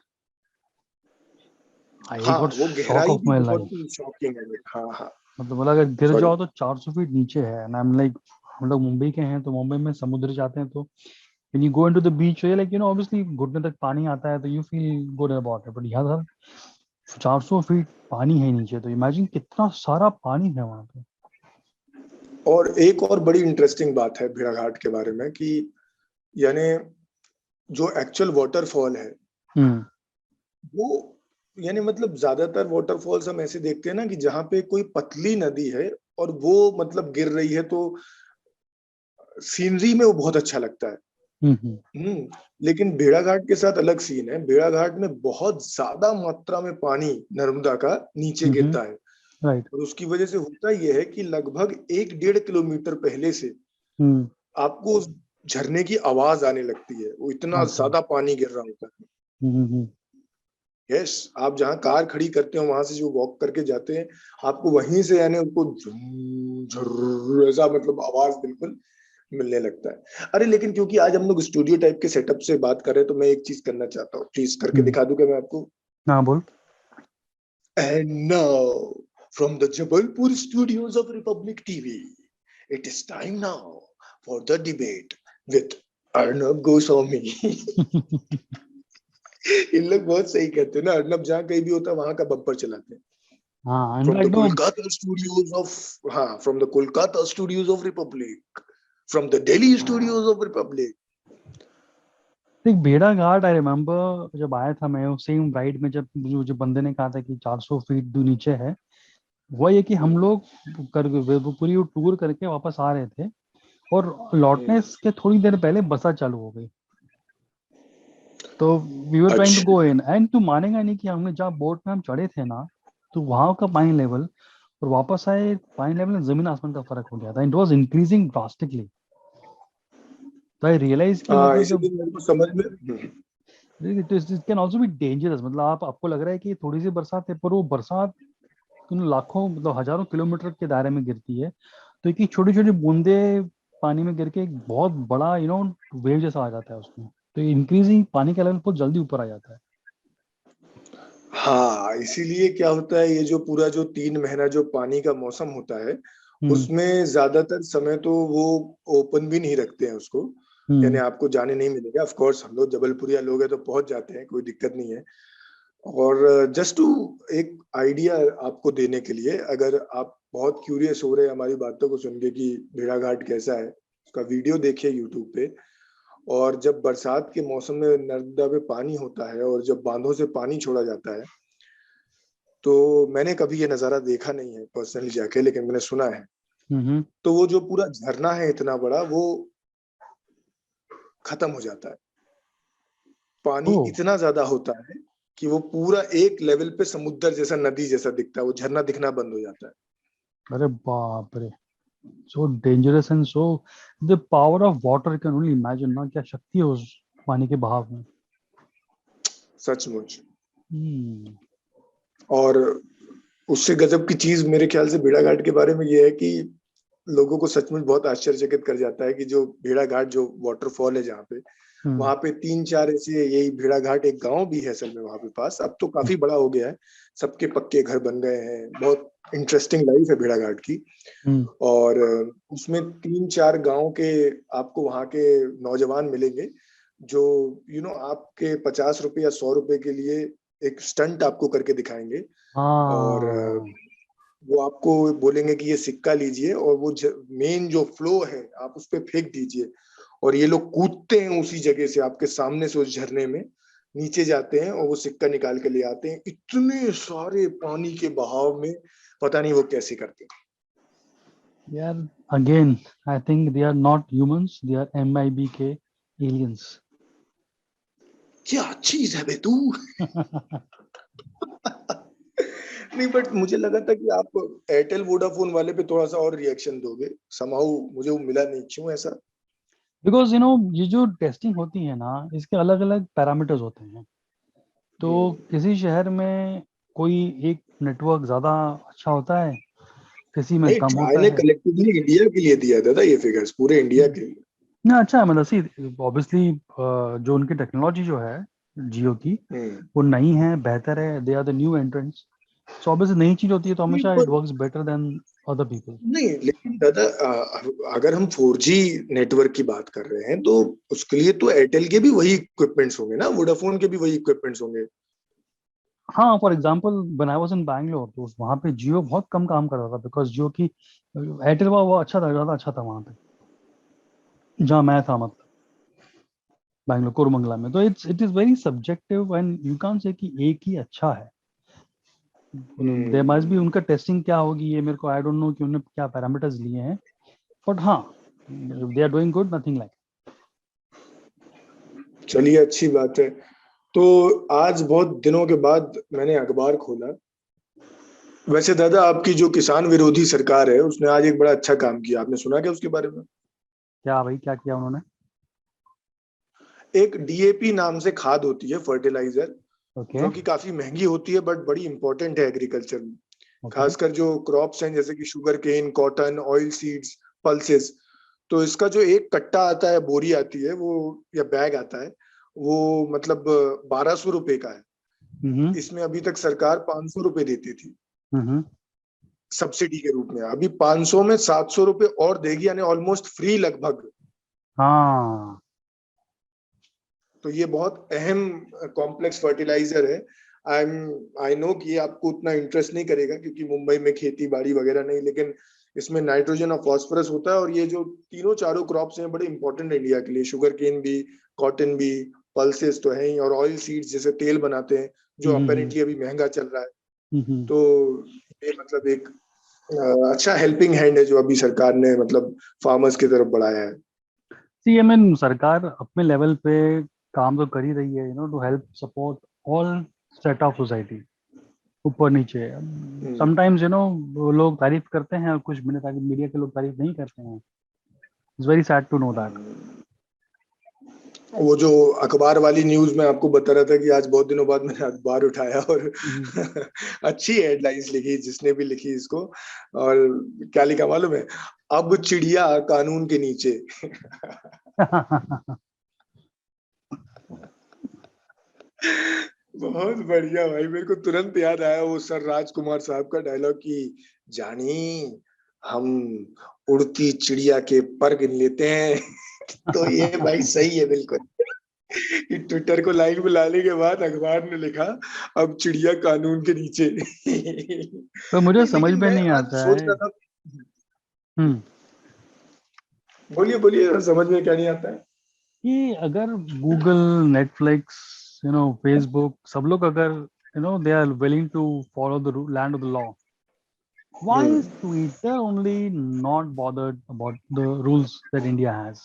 [SPEAKER 3] आई
[SPEAKER 2] हाँ
[SPEAKER 3] गॉट
[SPEAKER 2] वो
[SPEAKER 3] शॉक
[SPEAKER 2] गहराई
[SPEAKER 3] ऑफ
[SPEAKER 2] भी
[SPEAKER 3] माई
[SPEAKER 2] बहुत
[SPEAKER 3] लाइफ।
[SPEAKER 2] शॉकिंग है। हाँ हाँ।
[SPEAKER 3] मतलब बोला अगर गिर
[SPEAKER 2] सॉरी।
[SPEAKER 3] जाओ तो 400 फीट नीचे है। एंड आई एम लाइक, हम लोग मुंबई के हैं तो मुंबई में समुद्र जाते हैं तो when you go into the beach, like obviously घुटने तक पानी आता है तो you feel good about it. But यहाँ 400 फीट पानी है नीचे, तो इमेजिन कितना सारा पानी है वहां पे।
[SPEAKER 2] और एक और बड़ी इंटरेस्टिंग बात है भेड़ाघाट के बारे में कि यानी जो एक्चुअल वाटरफॉल है
[SPEAKER 3] हम्म।
[SPEAKER 2] वो, यानी मतलब ज्यादातर वाटरफॉल्स हम ऐसे देखते हैं ना कि जहाँ पे कोई पतली नदी है और वो मतलब गिर रही है, तो सीनरी में वो बहुत अच्छा लगता है।
[SPEAKER 3] हम्म।
[SPEAKER 2] लेकिन भेड़ाघाट के साथ अलग सीन है। भेड़ाघाट में बहुत ज्यादा मात्रा में पानी नर्मदा का नीचे
[SPEAKER 3] हम्म।
[SPEAKER 2] गिरता है,
[SPEAKER 3] राइट।
[SPEAKER 2] और उसकी वजह से होता यह है कि लगभग 1-1.5 किलोमीटर पहले से
[SPEAKER 3] हम्म।
[SPEAKER 2] आपको उस झरने की आवाज आने लगती है, वो इतना
[SPEAKER 3] अच्छा।
[SPEAKER 2] ज्यादा पानी गिर रहा होता है।
[SPEAKER 3] हम्म।
[SPEAKER 2] यस, आप जहाँ कार खड़ी करते हो वहां से जो वॉक करके जाते हैं, आपको वहीं से यानी उनको झुम झुर्र ऐसा मतलब आवाज बिल्कुल मिलने लगता है। अरे लेकिन क्योंकि आज हम लोग स्टूडियो टाइप के सेटअप से बात कर रहे हैं, तो मैं एक चीज करना चाहता हूँ, प्लीज करके दिखा दूं क्या मैं आपको?
[SPEAKER 3] हाँ बोल।
[SPEAKER 2] And now, from the Jabalpur studios of Republic TV, it is time now for the debate with Arnab Goswami. इन लोग बहुत सही कहते हैं ना, अर्नब जहाँ कहीं भी होता है वहां का बम्पर चलाते हैं।
[SPEAKER 3] हाँ
[SPEAKER 2] From the
[SPEAKER 3] in fact no,
[SPEAKER 2] Kolkata studios of, हाँ, from the Kolkata studios of Republic, from the Delhi studios of Republic.
[SPEAKER 3] एक भेड़ा घाट आई रिमेम्बर जब आया था मैं उस सेम राइड में, जब मुझे बंदे ने कहा था कि 400 फीट नीचे है, वो ये कि हम लोग वो पूरी टूर करके वापस आ रहे थे और लौटने के थोड़ी देर पहले बसा चालू हो गई, तो वी वर ट्राइंग टू
[SPEAKER 2] अच्छा,
[SPEAKER 3] गो इन एंड तू मानेगा नहीं कि हमने जहाँ बोट में हम चढ़े थे ना, तो वहां का पानी लेवल और वापस आए पानी लेवल में जमीन आसमान का फर्क हो गया था, इट वाज इंक्रीजिंग ड्रास्टिकली। तो आई रियलाइज कि
[SPEAKER 2] हाँ,
[SPEAKER 3] मतलब जब
[SPEAKER 2] इसीलिए मेरे को समझ में
[SPEAKER 3] it can also be dangerous, मतलब आपको लग रहा है कि थोड़ी सी बरसात है, पर वो बरसात लाखों मतलब हजारों किलोमीटर के दायरे में गिरती है, तो एक छोटी छोटी बूंदे पानी में गिर के एक बहुत बड़ा वेव जैसा आ जाता है उसमें, तो इंक्रीजिंग पानी का लेवल बहुत जल्दी ऊपर आ जाता है।
[SPEAKER 2] हाँ, इसीलिए क्या होता है, ये जो पूरा जो 3 महीना जो पानी का मौसम होता है,
[SPEAKER 3] हम्म
[SPEAKER 2] उसमें ज्यादातर समय तो वो ओपन भी नहीं रखते हैं उसको, यानी
[SPEAKER 3] हम्म
[SPEAKER 2] आपको जाने नहीं मिलेगा। ऑफ कोर्स हम लोग जबलपुरिया लोग हैं तो पहुंच जाते हैं, कोई दिक्कत नहीं है। और जस्ट टू एक आइडिया आपको देने के लिए, अगर आप बहुत क्यूरियस हो रहे हैं हमारी बातों को सुन के कि भेड़ाघाट कैसा है, उसका वीडियो देखिए यूट्यूब पे। और जब बरसात के मौसम में नर्मदा में पानी होता है और जब बांधों से पानी छोड़ा जाता है, तो मैंने कभी ये नजारा देखा नहीं है पर्सनली जाके, लेकिन मैंने सुना है।
[SPEAKER 3] हम्म
[SPEAKER 2] तो वो जो पूरा झरना है इतना बड़ा, वो खत्म हो जाता है। पानी
[SPEAKER 3] ओह,
[SPEAKER 2] इतना ज्यादा होता है कि वो पूरा एक लेवल पे समुद्र जैसा, नदी जैसा दिखता है, वो झरना दिखना बंद हो जाता है।
[SPEAKER 3] अरे बाप रे, so dangerous and so the power of water, can only imagine ना, क्या शक्ति है उस पानी के बहाव में।
[SPEAKER 2] सचमुच।
[SPEAKER 3] हम्म
[SPEAKER 2] और उससे गजब की चीज मेरे ख्याल से भेड़ाघाट के बारे में ये है कि लोगों को सचमुच बहुत आश्चर्यचकित कर जाता है कि जो भेड़ाघाट जो वाटरफॉल है जहाँ पे,
[SPEAKER 3] हम्म
[SPEAKER 2] वहां पे 3-4 ऐसे, यही भेड़ाघाट एक गांव भी है असल में वहां पे पास, अब तो काफी बड़ा हो गया है, सबके पक्के घर बन गए हैं, बहुत इंटरेस्टिंग लाइफ है भेड़ाघाट की।
[SPEAKER 3] हम्म
[SPEAKER 2] और उसमें 3-4 गांव के आपको वहां के नौजवान मिलेंगे, जो आपके 50 रुपए या 100 रुपए के लिए एक स्टंट आपको करके दिखाएंगे। और
[SPEAKER 3] हाँ
[SPEAKER 2] वो आपको बोलेंगे कि ये सिक्का लीजिए और वो मेन जो फ्लो है आप उस पर फेंक दीजिए, और ये लोग कूदते हैं उसी जगह से आपके सामने से उस झरने में नीचे जाते हैं और वो सिक्का निकाल के ले आते हैं, इतने सारे पानी के बहाव में। पता नहीं वो कैसे करते हैं।
[SPEAKER 3] यार, again I think they are not humans, they are MIB के एलियंस।
[SPEAKER 2] क्या चीज है बे तू। नहीं, बट मुझे लगा था कि आप एयरटेल वोडाफोन वाले पे थोड़ा सा और रिएक्शन दोगे, समाउ मुझे वो मिला नहीं, क्यों ऐसा?
[SPEAKER 3] बिकॉज ये जो टेस्टिंग होती है ना, इसके अलग अलग पैरामीटर्स होते हैं, तो किसी शहर में कोई एक नेटवर्क ज्यादा अच्छा होता है, किसी में
[SPEAKER 2] नहीं,
[SPEAKER 3] कम
[SPEAKER 2] ट्राई
[SPEAKER 3] होता
[SPEAKER 2] ने
[SPEAKER 3] है।
[SPEAKER 2] कलेक्टिवली इंडिया के लिए दिया था ये फिगर्स, पूरे इंडिया के लिए।
[SPEAKER 3] ना अच्छा है, मतलब सी ऑब्वियसली जो उनकी टेक्नोलॉजी जो है जियो की,
[SPEAKER 2] हम्म।
[SPEAKER 3] वो नई है, बेहतर है, they are the new entrants, so obviously नई चीज होती है तो
[SPEAKER 2] नहीं,
[SPEAKER 3] हमेशा इट
[SPEAKER 2] पर
[SPEAKER 3] works better than other people.
[SPEAKER 2] नहीं, लेकिन दादा, अगर हम 4G नेटवर्क की बात कर रहे हैं, तो उसके लिए तो एयरटेल के भी वही इक्विपमेंट्स होंगे ना, वोडाफोन के भी वही इक्विपमेंट्स होंगे।
[SPEAKER 3] हाँ, for example when I was in Bangalore, तो वहाँ पे जियो बहुत कम काम कर रहा था, बिकॉज जियो की एयरटेल वो अच्छा था, ज़्यादा अच्छा था वहाँ पे जहाँ मैं था, मतलब बैंगलोर कोरमंगला में। तो it is very subjective and you can't say कि एक ही अच्छा है, देयर मस्ट बी,
[SPEAKER 2] हम्म।
[SPEAKER 3] उनका टेस्टिंग क्या होगी ये मेरे को आई डोंट नो कि उन्होंने क्या पैरामीटर्स लिए हैं, बट हाँ, they are doing good, nothing like.
[SPEAKER 2] चलिए, अच्छी बात है। तो आज बहुत दिनों के बाद मैंने अखबार खोला। वैसे दादा, आपकी जो किसान विरोधी सरकार है, उसने आज एक बड़ा अच्छा काम किया, आपने सुना क्या उसके बारे में?
[SPEAKER 3] क्या भाई, क्या किया उन्होंने?
[SPEAKER 2] एक DAP नाम से खाद होती है, फर्टिलाइजर,
[SPEAKER 3] Okay.
[SPEAKER 2] जो कि काफी महंगी होती है बट बड़ी इंपॉर्टेंट है एग्रीकल्चर में।
[SPEAKER 3] Okay.
[SPEAKER 2] खासकर जो क्रॉप्स हैं जैसे कि sugarcane, cotton, oilseeds, pulses, तो इसका जो एक कट्टा आता है, बोरी आती है वो, या बैग आता है वो, मतलब 1200 रुपए का है।
[SPEAKER 3] Mm-hmm.
[SPEAKER 2] इसमें अभी तक सरकार 500 रुपए देती थी
[SPEAKER 3] Mm-hmm.
[SPEAKER 2] सब्सिडी के रूप में, अभी 500 में 700 रुपए और देगी, यानी ऑलमोस्ट फ्री लगभग।
[SPEAKER 3] हाँ,
[SPEAKER 2] तो ये बहुत अहम कॉम्प्लेक्स फर्टिलाइजर है। आई नो कि ये आपको उतना इंटरेस्ट नहीं करेगा क्योंकि मुंबई में खेती बाड़ी वगैरह नहीं, लेकिन इसमें नाइट्रोजन और फास्फोरस होता है, और ये जो तीनों चारों क्रॉप्स हैं बड़े इंपॉर्टेंट है इंडिया के लिए। शुगर केन भी, कॉटन भी, पल्सेस तो है ही, और ऑयल सीड्स जैसे तेल बनाते हैं जो अपेरेंटली अभी महंगा चल रहा है। तो ये मतलब एक अच्छा हेल्पिंग हैंड है जो अभी सरकार ने मतलब फार्मर्स की तरफ बढ़ाया है।
[SPEAKER 3] सी, आई मीन सरकार अपने लेवल पे काम तो कर ही रही है, to help support all set of society, ऊपर नीचे। समटाइम्स लोग तारीफ करते हैं और कुछ मीडिया के लोग तारीफ नहीं करते हैं। It's very sad to know that.
[SPEAKER 2] वो जो अखबार वाली न्यूज में आपको बता रहा था कि आज बहुत दिनों बाद मैंने अखबार उठाया और अच्छी हेडलाइंस लिखी जिसने भी लिखी इसको, और क्या लिखा मालूम है? अब चिड़िया कानून के नीचे। बहुत बढ़िया भाई, मेरे को तुरंत याद आया वो सर राजकुमार साहब का डायलॉग कि जानी हम उड़ती चिड़िया के पर गिन लेते हैं। तो ये भाई सही है बिल्कुल कि ट्विटर को लाइन में लाने के बाद अखबार ने लिखा अब चिड़िया कानून के नीचे।
[SPEAKER 3] तो मुझे
[SPEAKER 2] नहीं,
[SPEAKER 3] समझ
[SPEAKER 2] लेकिन
[SPEAKER 3] में
[SPEAKER 2] मैं
[SPEAKER 3] नहीं
[SPEAKER 2] आज
[SPEAKER 3] आता
[SPEAKER 2] सोच
[SPEAKER 3] है।
[SPEAKER 2] रहा था।
[SPEAKER 3] हम्म
[SPEAKER 2] बोलिए बोलिए, समझ में क्या नहीं आता है?
[SPEAKER 3] कि अगर गूगल, नेटफ्लिक्स, फेसबुक, सब लोग अगर they are willing to follow the land of the law, why is Twitter only not bothered about the rules that India has?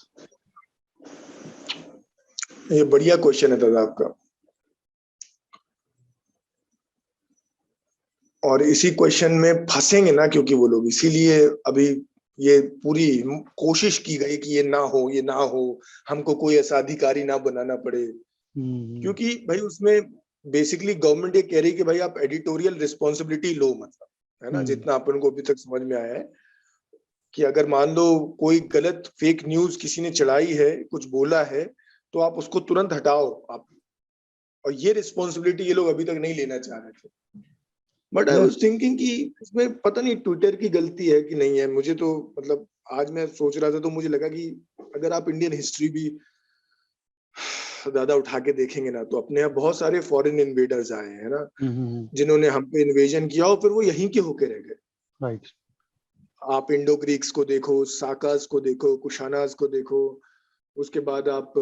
[SPEAKER 2] ये बढ़िया क्वेश्चन है दादा आपका, और इसी क्वेश्चन में फंसेंगे ना क्योंकि वो लोग, इसीलिए अभी ये पूरी कोशिश की गई कि ये ना हो, ये ना हो, हमको कोई ऐसा अधिकारी ना बनाना पड़े। क्योंकि भाई उसमें बेसिकली गवर्नमेंट ये कह रही है कि भाई आप एडिटोरियल रिस्पॉन्सिबिलिटी लो, मतलब, है ना, जितना अपन को अभी तक समझ में आया है कि अगर मान लो कोई गलत फेक न्यूज किसी ने चढ़ाई है, कुछ बोला है, तो आप उसको तुरंत हटाओ आप, और ये रिस्पॉन्सिबिलिटी ये लोग अभी तक नहीं लेना चाह रहे थे। बट आई वाज थिंकिंग कि इसमें पता नहीं ट्विटर की गलती है कि नहीं है। मुझे तो मतलब आज मैं सोच रहा था तो मुझे लगा कि अगर आप इंडियन हिस्ट्री भी ज्यादा उठा के देखेंगे ना, तो अपने यहाँ बहुत सारे फॉरेन इन्वेडर्स आए हैं ना, जिन्होंने हम पे इन्वेजन किया और फिर वो यहीं के होके रह गए।
[SPEAKER 3] राइट।
[SPEAKER 2] आप इंडो ग्रीक्स को देखो, साकास को देखो, कुशानास को देखो, उसके बाद आप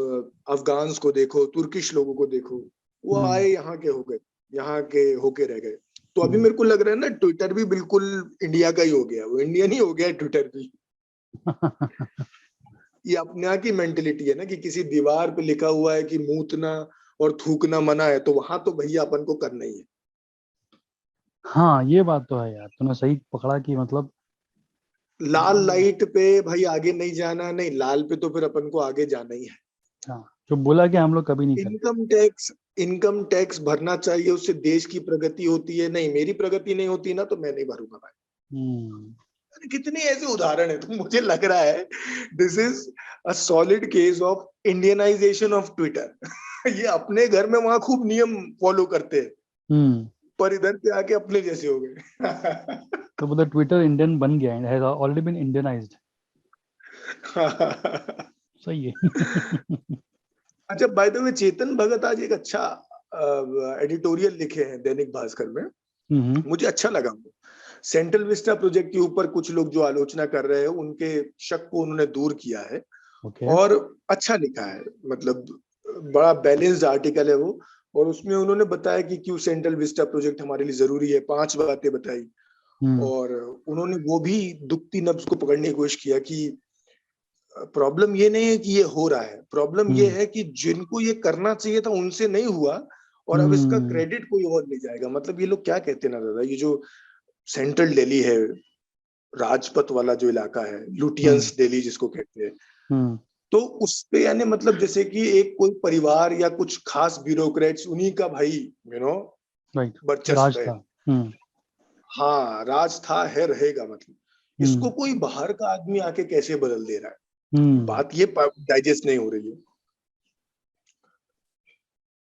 [SPEAKER 2] अफगान्स को देखो, तुर्किश लोगों को देखो, वो आए यहाँ के हो गए, यहाँ के होके रह गए। तो अभी मेरे को लग रहा है ना ट्विटर भी बिल्कुल इंडिया का ही हो गया, वो इंडियन ही हो गया ट्विटर भी। ये अपने यहाँ की मेंटेलिटी है ना कि किसी दीवार पे लिखा हुआ है कि मूतना और थूकना मना है, तो वहां तो भैया अपन को करना ही है।
[SPEAKER 3] हाँ, ये बात तो है यार, तूने सही पकड़ा कि मतलब
[SPEAKER 2] लाल लाइट पे भाई आगे नहीं जाना, नहीं लाल पे तो फिर अपन को आगे जाना ही है।
[SPEAKER 3] हाँ, जो बोला कि हम लोग कभी नहीं करते।
[SPEAKER 2] इनकम टैक्स भरना चाहिए, उससे देश की प्रगति होती है, नहीं मेरी प्रगति नहीं होती ना तो मैं नहीं भरूंगा भाई। कितने ऐसे उदाहरण है, तो मुझे लग रहा है this is a solid case of Indianisation of Twitter. ये अपने घर में वहां खूब नियम फॉलो करते हैं, पर इधर पे आके अपने जैसे हो गए।
[SPEAKER 3] तो मतलब ट्विटर इंडियन बन गया, हैज ऑलरेडी बीन इंडियनाइज्ड। सही है।
[SPEAKER 2] अच्छा, by the way Chetan Bhagat आज एक अच्छा एडिटोरियल लिखे हैं दैनिक भास्कर में, मुझे अच्छा लगा। सेंट्रल विस्टा प्रोजेक्ट के ऊपर कुछ लोग जो आलोचना कर रहे हैं उनके शक को उन्होंने दूर किया है। और अच्छा लिखा है, मतलब बड़ा बैलेंस्ड आर्टिकल है वो, और उसमें उन्होंने बताया कि क्यों सेंट्रल विस्टा प्रोजेक्ट हमारे लिए जरूरी है, 5 बातें बताई। और उन्होंने वो भी दुखती नब्ज को पकड़ने की कोशिश किया कि प्रॉब्लम ये नहीं है कि ये हो रहा है, प्रॉब्लम ये है कि जिनको ये करना चाहिए था उनसे नहीं हुआ, और अब इसका क्रेडिट कोई और ले जाएगा। मतलब ये लोग क्या कहते हैं ना दादा, ये जो सेंट्रल दिल्ली है, राजपथ वाला जो इलाका है, लुटियंस दिल्ली जिसको कहते हैं, तो उस पे यानी मतलब जैसे कि एक कोई परिवार या कुछ खास ब्यूरोक्रेट्स उन्हीं का भाई
[SPEAKER 3] राइट,
[SPEAKER 2] वर्चस्व
[SPEAKER 3] राज
[SPEAKER 2] है।
[SPEAKER 3] था। हम्म,
[SPEAKER 2] हाँ, राज था, है, रहेगा। मतलब इसको कोई बाहर का आदमी आके कैसे बदल दे रहा है, बात ये डाइजेस्ट नहीं हो रही है।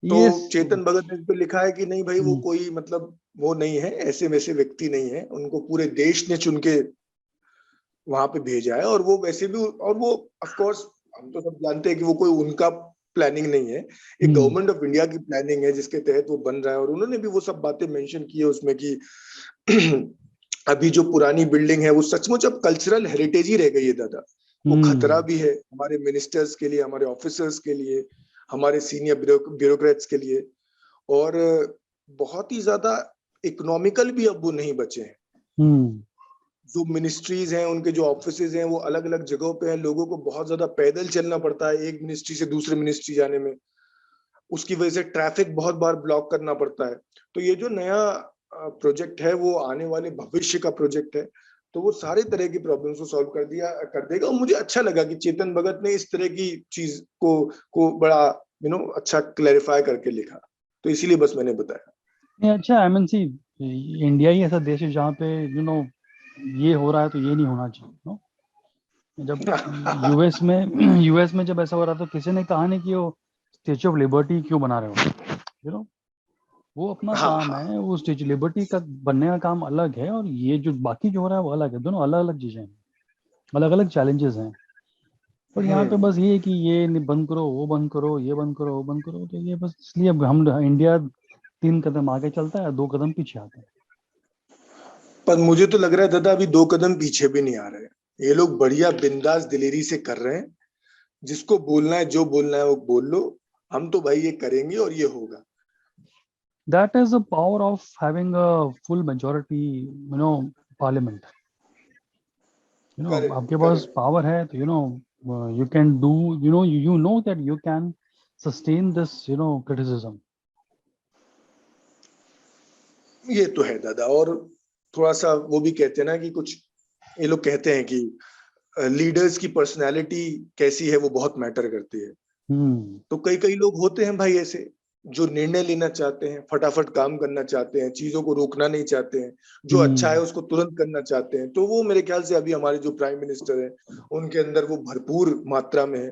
[SPEAKER 2] तो
[SPEAKER 3] ये
[SPEAKER 2] चेतन भगत ने इस पे लिखा है कि नहीं भाई, वो कोई मतलब वो नहीं है, ऐसे वैसे व्यक्ति नहीं है, उनको पूरे देश ने चुन के वहां पे भेजा है। और वो वैसे भी, और वो ऑफ कोर्स हम तो सब जानते हैं कि वो कोई उनका प्लानिंग नहीं है, एक गवर्नमेंट ऑफ इंडिया की प्लानिंग है जिसके तहत वो बन रहा है। और उन्होंने भी वो सब बातें मेंशन की है उसमें कि अभी जो पुरानी बिल्डिंग है वो सचमुच अब कल्चरल हेरिटेज ही रह गई है दादा। वो खतरा भी है हमारे मिनिस्टर्स के लिए, हमारे ऑफिसर्स के लिए, हमारे सीनियर ब्यूरोक्रेट्स के लिए। और बहुत ही ज्यादा इकोनॉमिकल भी अब वो नहीं बचे हैं। जो मिनिस्ट्रीज हैं, उनके जो ऑफिसेज हैं, वो अलग अलग जगहों पे हैं। लोगों को बहुत ज्यादा पैदल चलना पड़ता है एक मिनिस्ट्री से दूसरे मिनिस्ट्री जाने में। उसकी वजह से ट्रैफिक बहुत बार ब्लॉक करना पड़ता है। तो ये जो नया प्रोजेक्ट है वो आने वाले भविष्य का प्रोजेक्ट है। तो वो सारे तरह की प्रॉब्लम्स को सॉल्व कर देगा। और मुझे अच्छा लगा कि चेतन भगत ने इस तरह की चीज को बड़ा अच्छा क्लैरिफाई करके लिखा। तो इसीलिए बस मैंने बताया।
[SPEAKER 3] नहीं, अच्छा, एमएनसी इंडिया ही ऐसा देश है जहाँ पे ये हो रहा है तो ये नहीं होना चाहिए। जब यूएस में जब ऐसा हो रहा था तो किसी ने कहा नहीं कि वो स्टेच्यू ऑफ लिबर्टी क्यों बना रहे हो। वो अपना
[SPEAKER 2] हाँ
[SPEAKER 3] काम
[SPEAKER 2] हाँ।
[SPEAKER 3] है, वो स्टेच्यू लिबर्टी का बनने का काम अलग है, और ये जो बाकी जो हो रहा है वो अलग है। दोनों अलग अलग चीजें हैं, अलग अलग चैलेंजेस हैं। पर यहाँ पे बस ये है कि ये बंद करो, वो बंद करो, ये बंद करो, वो बंद करो। तो ये बस इसलिए अब हम इंडिया 3 कदम आगे चलता है, 2 कदम पीछे आता है।
[SPEAKER 2] पर मुझे तो लग रहा है दादा अभी 2 कदम पीछे भी नहीं आ रहे हैं। ये लोग बढ़िया बिंदास दिलेरी से कर रहे हैं। जिसको बोलना है, जो बोलना है वो बोल लो। हम तो भाई ये करेंगे और ये होगा।
[SPEAKER 3] That is the power of having a full majority, parliament.
[SPEAKER 2] Correct
[SPEAKER 3] आपके पास
[SPEAKER 2] करेक्ट।
[SPEAKER 3] पावर है तो you can do, you know that you can sustain this, criticism.
[SPEAKER 2] ये तो है दादा। और थोड़ा सा वो भी कहते हैं ना कि कुछ ये लोग कहते हैं कि लीडर्स की पर्सनालिटी कैसी है वो बहुत मैटर करती है। तो कई कई लोग होते हैं भाई ऐसे जो निर्णय लेना चाहते हैं, फटाफट काम करना चाहते हैं, चीजों को रोकना नहीं चाहते हैं, जो अच्छा है उसको तुरंत करना चाहते हैं। तो वो मेरे ख्याल से अभी हमारे जो प्राइम मिनिस्टर है उनके अंदर वो भरपूर मात्रा में है।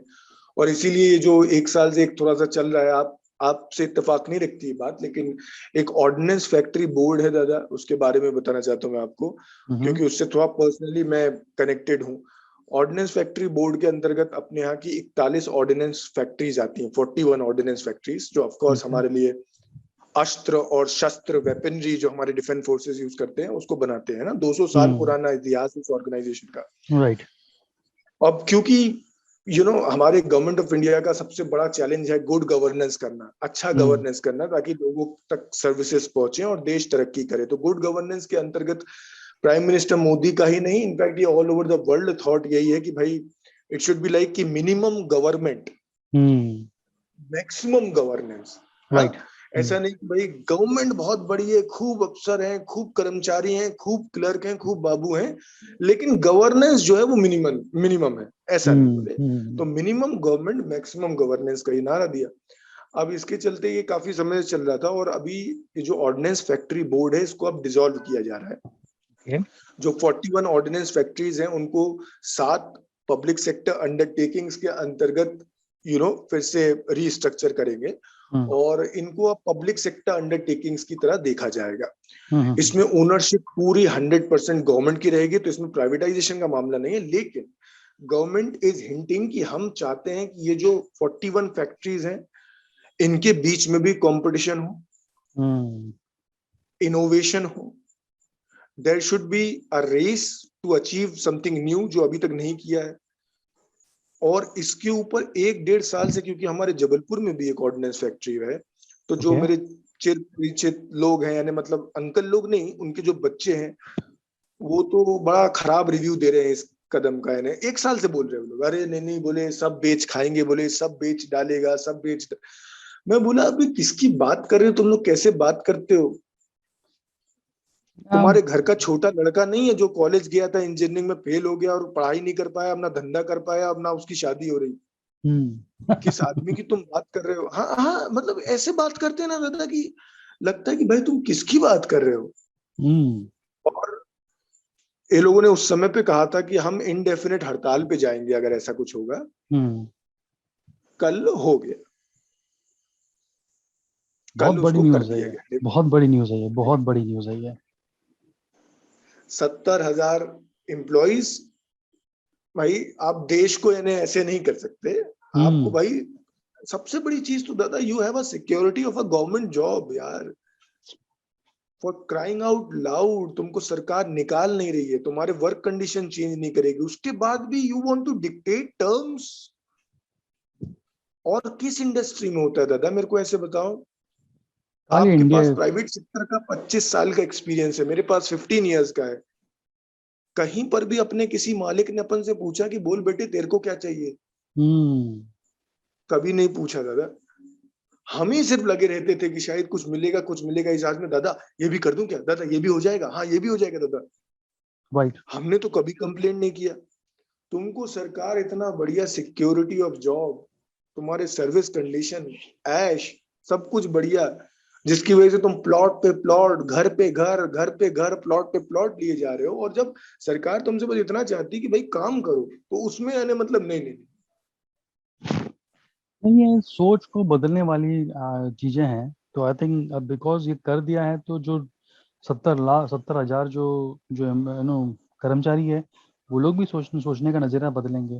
[SPEAKER 2] और इसीलिए ये जो 1 साल से एक थोड़ा सा चल रहा है, आपसे इत्तेफाक नहीं रखती ये बात, लेकिन एक ऑर्डिनेंस फैक्ट्री बोर्ड है दादा, उसके बारे में बताना चाहता हूँ मैं आपको, क्योंकि उससे थोड़ा पर्सनली मैं कनेक्टेड हूँ। ऑर्डिनेंस फैक्ट्री बोर्ड के अंतर्गत अपने यहाँ की 41 ऑर्डिनेंस फैक्ट्रीज आती हैं, 41 ऑर्डिनेंस फैक्ट्रीज, जो ऑफकोर्स हमारे लिए अस्त्र और शस्त्र, वेपनरी जो हमारे डिफेंस फोर्सेस यूज करते हैं उसको बनाते हैं ना। 200 साल पुराना इतिहास इस ऑर्गेनाइजेशन का।
[SPEAKER 3] राइट।
[SPEAKER 2] अब क्योंकि हमारे गवर्नमेंट ऑफ इंडिया का सबसे बड़ा चैलेंज है गुड गवर्नेंस करना, अच्छा गवर्नेंस करना, ताकि लोगों तक सर्विसेज पहुंचे और देश तरक्की करे। तो गुड गवर्नेंस के अंतर्गत प्राइम मिनिस्टर मोदी का ही नहीं, इनफैक्ट ये all over the world thought यही है कि भाई इट शुड बी लाइक कि minimum government, maximum governance.
[SPEAKER 3] Right.
[SPEAKER 2] ऐसा नहीं कि भाई गवर्नमेंट बहुत बड़ी है, खूब अफसर हैं, खूब कर्मचारी हैं, खूब क्लर्क हैं, खूब बाबू हैं, लेकिन गवर्नेंस जो है वो मिनिमम है, ऐसा नहीं बोले। तो मिनिमम गवर्नमेंट मैक्सिमम गवर्नेंस का ही नारा दिया। अब इसके चलते ये काफी समय से चल रहा था, और अभी ये जो ऑर्डिनेंस फैक्ट्री बोर्ड है इसको अब डिसॉल्व किया जा रहा है। जो 41 ऑर्डिनेंस फैक्ट्रीज हैं उनको 7 पब्लिक सेक्टर अंडरटेकिंग्स के अंतर्गत फिर से रीस्ट्रक्चर करेंगे, और इनको अब पब्लिक सेक्टर अंडरटेकिंग्स की तरह देखा जाएगा। इसमें ओनरशिप पूरी 100% गवर्नमेंट की रहेगी, तो इसमें प्राइवेटाइजेशन का मामला नहीं है। लेकिन गवर्नमेंट इज हिंटिंग कि हम चाहते हैं कि ये जो 41 फैक्ट्रीज हैं इनके बीच में भी कंपटीशन हो, इनोवेशन हो, there should be a race to achieve something new जो अभी तक नहीं किया है। और इसके ऊपर 1-1.5 साल से, क्योंकि हमारे जबलपुर में भी एक ऑर्डिनेंस फैक्ट्री है, तो जो मेरे चिर परिचित लोग हैं, यानी मतलब अंकल लोग नहीं, उनके जो बच्चे हैं वो तो बड़ा खराब रिव्यू दे रहे हैं इस कदम का। यानी 1 साल से बोल रहे हैं लोग, अरे नहीं बोले सब बेच खाएंगे, बोले सब बेच डालेगा, सब बेच। मैं बोला अभी किसकी बात कर रहे हो तुम लोग, कैसे बात करते हो? तुम्हारे घर का छोटा लड़का नहीं है जो कॉलेज गया था, इंजीनियरिंग में फेल हो गया और पढ़ाई नहीं कर पाया, अपना धंधा कर पाया, अब ना उसकी शादी हो रही। किस आदमी की तुम बात कर रहे हो? हाँ हाँ, मतलब ऐसे बात करते हैं ना दादा कि लगता है कि भाई तुम किसकी बात कर रहे हो। और ये लोगों ने उस समय पे कहा था कि हम इनडेफिनेट हड़ताल पे जाएंगे अगर ऐसा कुछ होगा। कल हो गया,
[SPEAKER 3] बहुत
[SPEAKER 2] कल
[SPEAKER 3] बड़ी
[SPEAKER 2] उसको कर
[SPEAKER 3] न्यूज है
[SPEAKER 2] दिया
[SPEAKER 3] ये,
[SPEAKER 2] गया। देखो,
[SPEAKER 3] बहुत बड़ी न्यूज है ये, बहुत बड़ी न्यूज है ये।
[SPEAKER 2] 70,000 एम्प्लॉइज। भाई आप देश को यानी ऐसे नहीं कर सकते। आपको भाई सबसे बड़ी चीज तो दादा, you have a security of a government job यार। फॉर क्राइंग आउट लाउड, तुमको सरकार निकाल नहीं रही है, तुम्हारे वर्क कंडीशन चेंज नहीं करेगी, उसके बाद भी you want to dictate terms. और किस इंडस्ट्री में होता है दादा, मेरे को ऐसे बताओ।
[SPEAKER 3] खाली
[SPEAKER 2] आपके
[SPEAKER 3] इंडिया।
[SPEAKER 2] पास प्राइवेट सेक्टर का 25 साल का एक्सपीरियंस है, मेरे पास 15 इयर्स का है। कहीं पर भी अपने किसी मालिक ने अपन से पूछा कि बोल बेटे तेरे को क्या चाहिए? कभी नहीं पूछा दादा। हम ही सिर्फ लगे रहते थे कि शायद कुछ मिलेगा, कुछ मिलेगा इस आज में। दादा ये भी कर दूं क्या? दादा ये भी हो जाएगा? हाँ ये भी हो जाएगा दादा।
[SPEAKER 3] राइट।
[SPEAKER 2] हमने तो कभी कंप्लेंट नहीं किया। तुमको सरकार इतना बढ़िया सिक्योरिटी ऑफ जॉब, तुम्हारे सर्विस कंडीशन, ऐश, सब कुछ बढ़िया, जिसकी वजह से तुम प्लॉट पे प्लॉट, घर पे घर, घर पे घर, प्लॉट पे प्लॉट लिए जा रहे हो। और जब सरकार तुमसे बस इतना चाहती कि भाई काम करो, तो उसमें आने मतलब नहीं नहीं।
[SPEAKER 3] नहीं, ये सोच को बदलने वाली चीजें हैं। तो आई थिंक अब बिकॉज ये कर दिया है तो जो 70,000 जो जो कर्मचारी है, वो लोग भी सोचने का नजरिया बदलेंगे,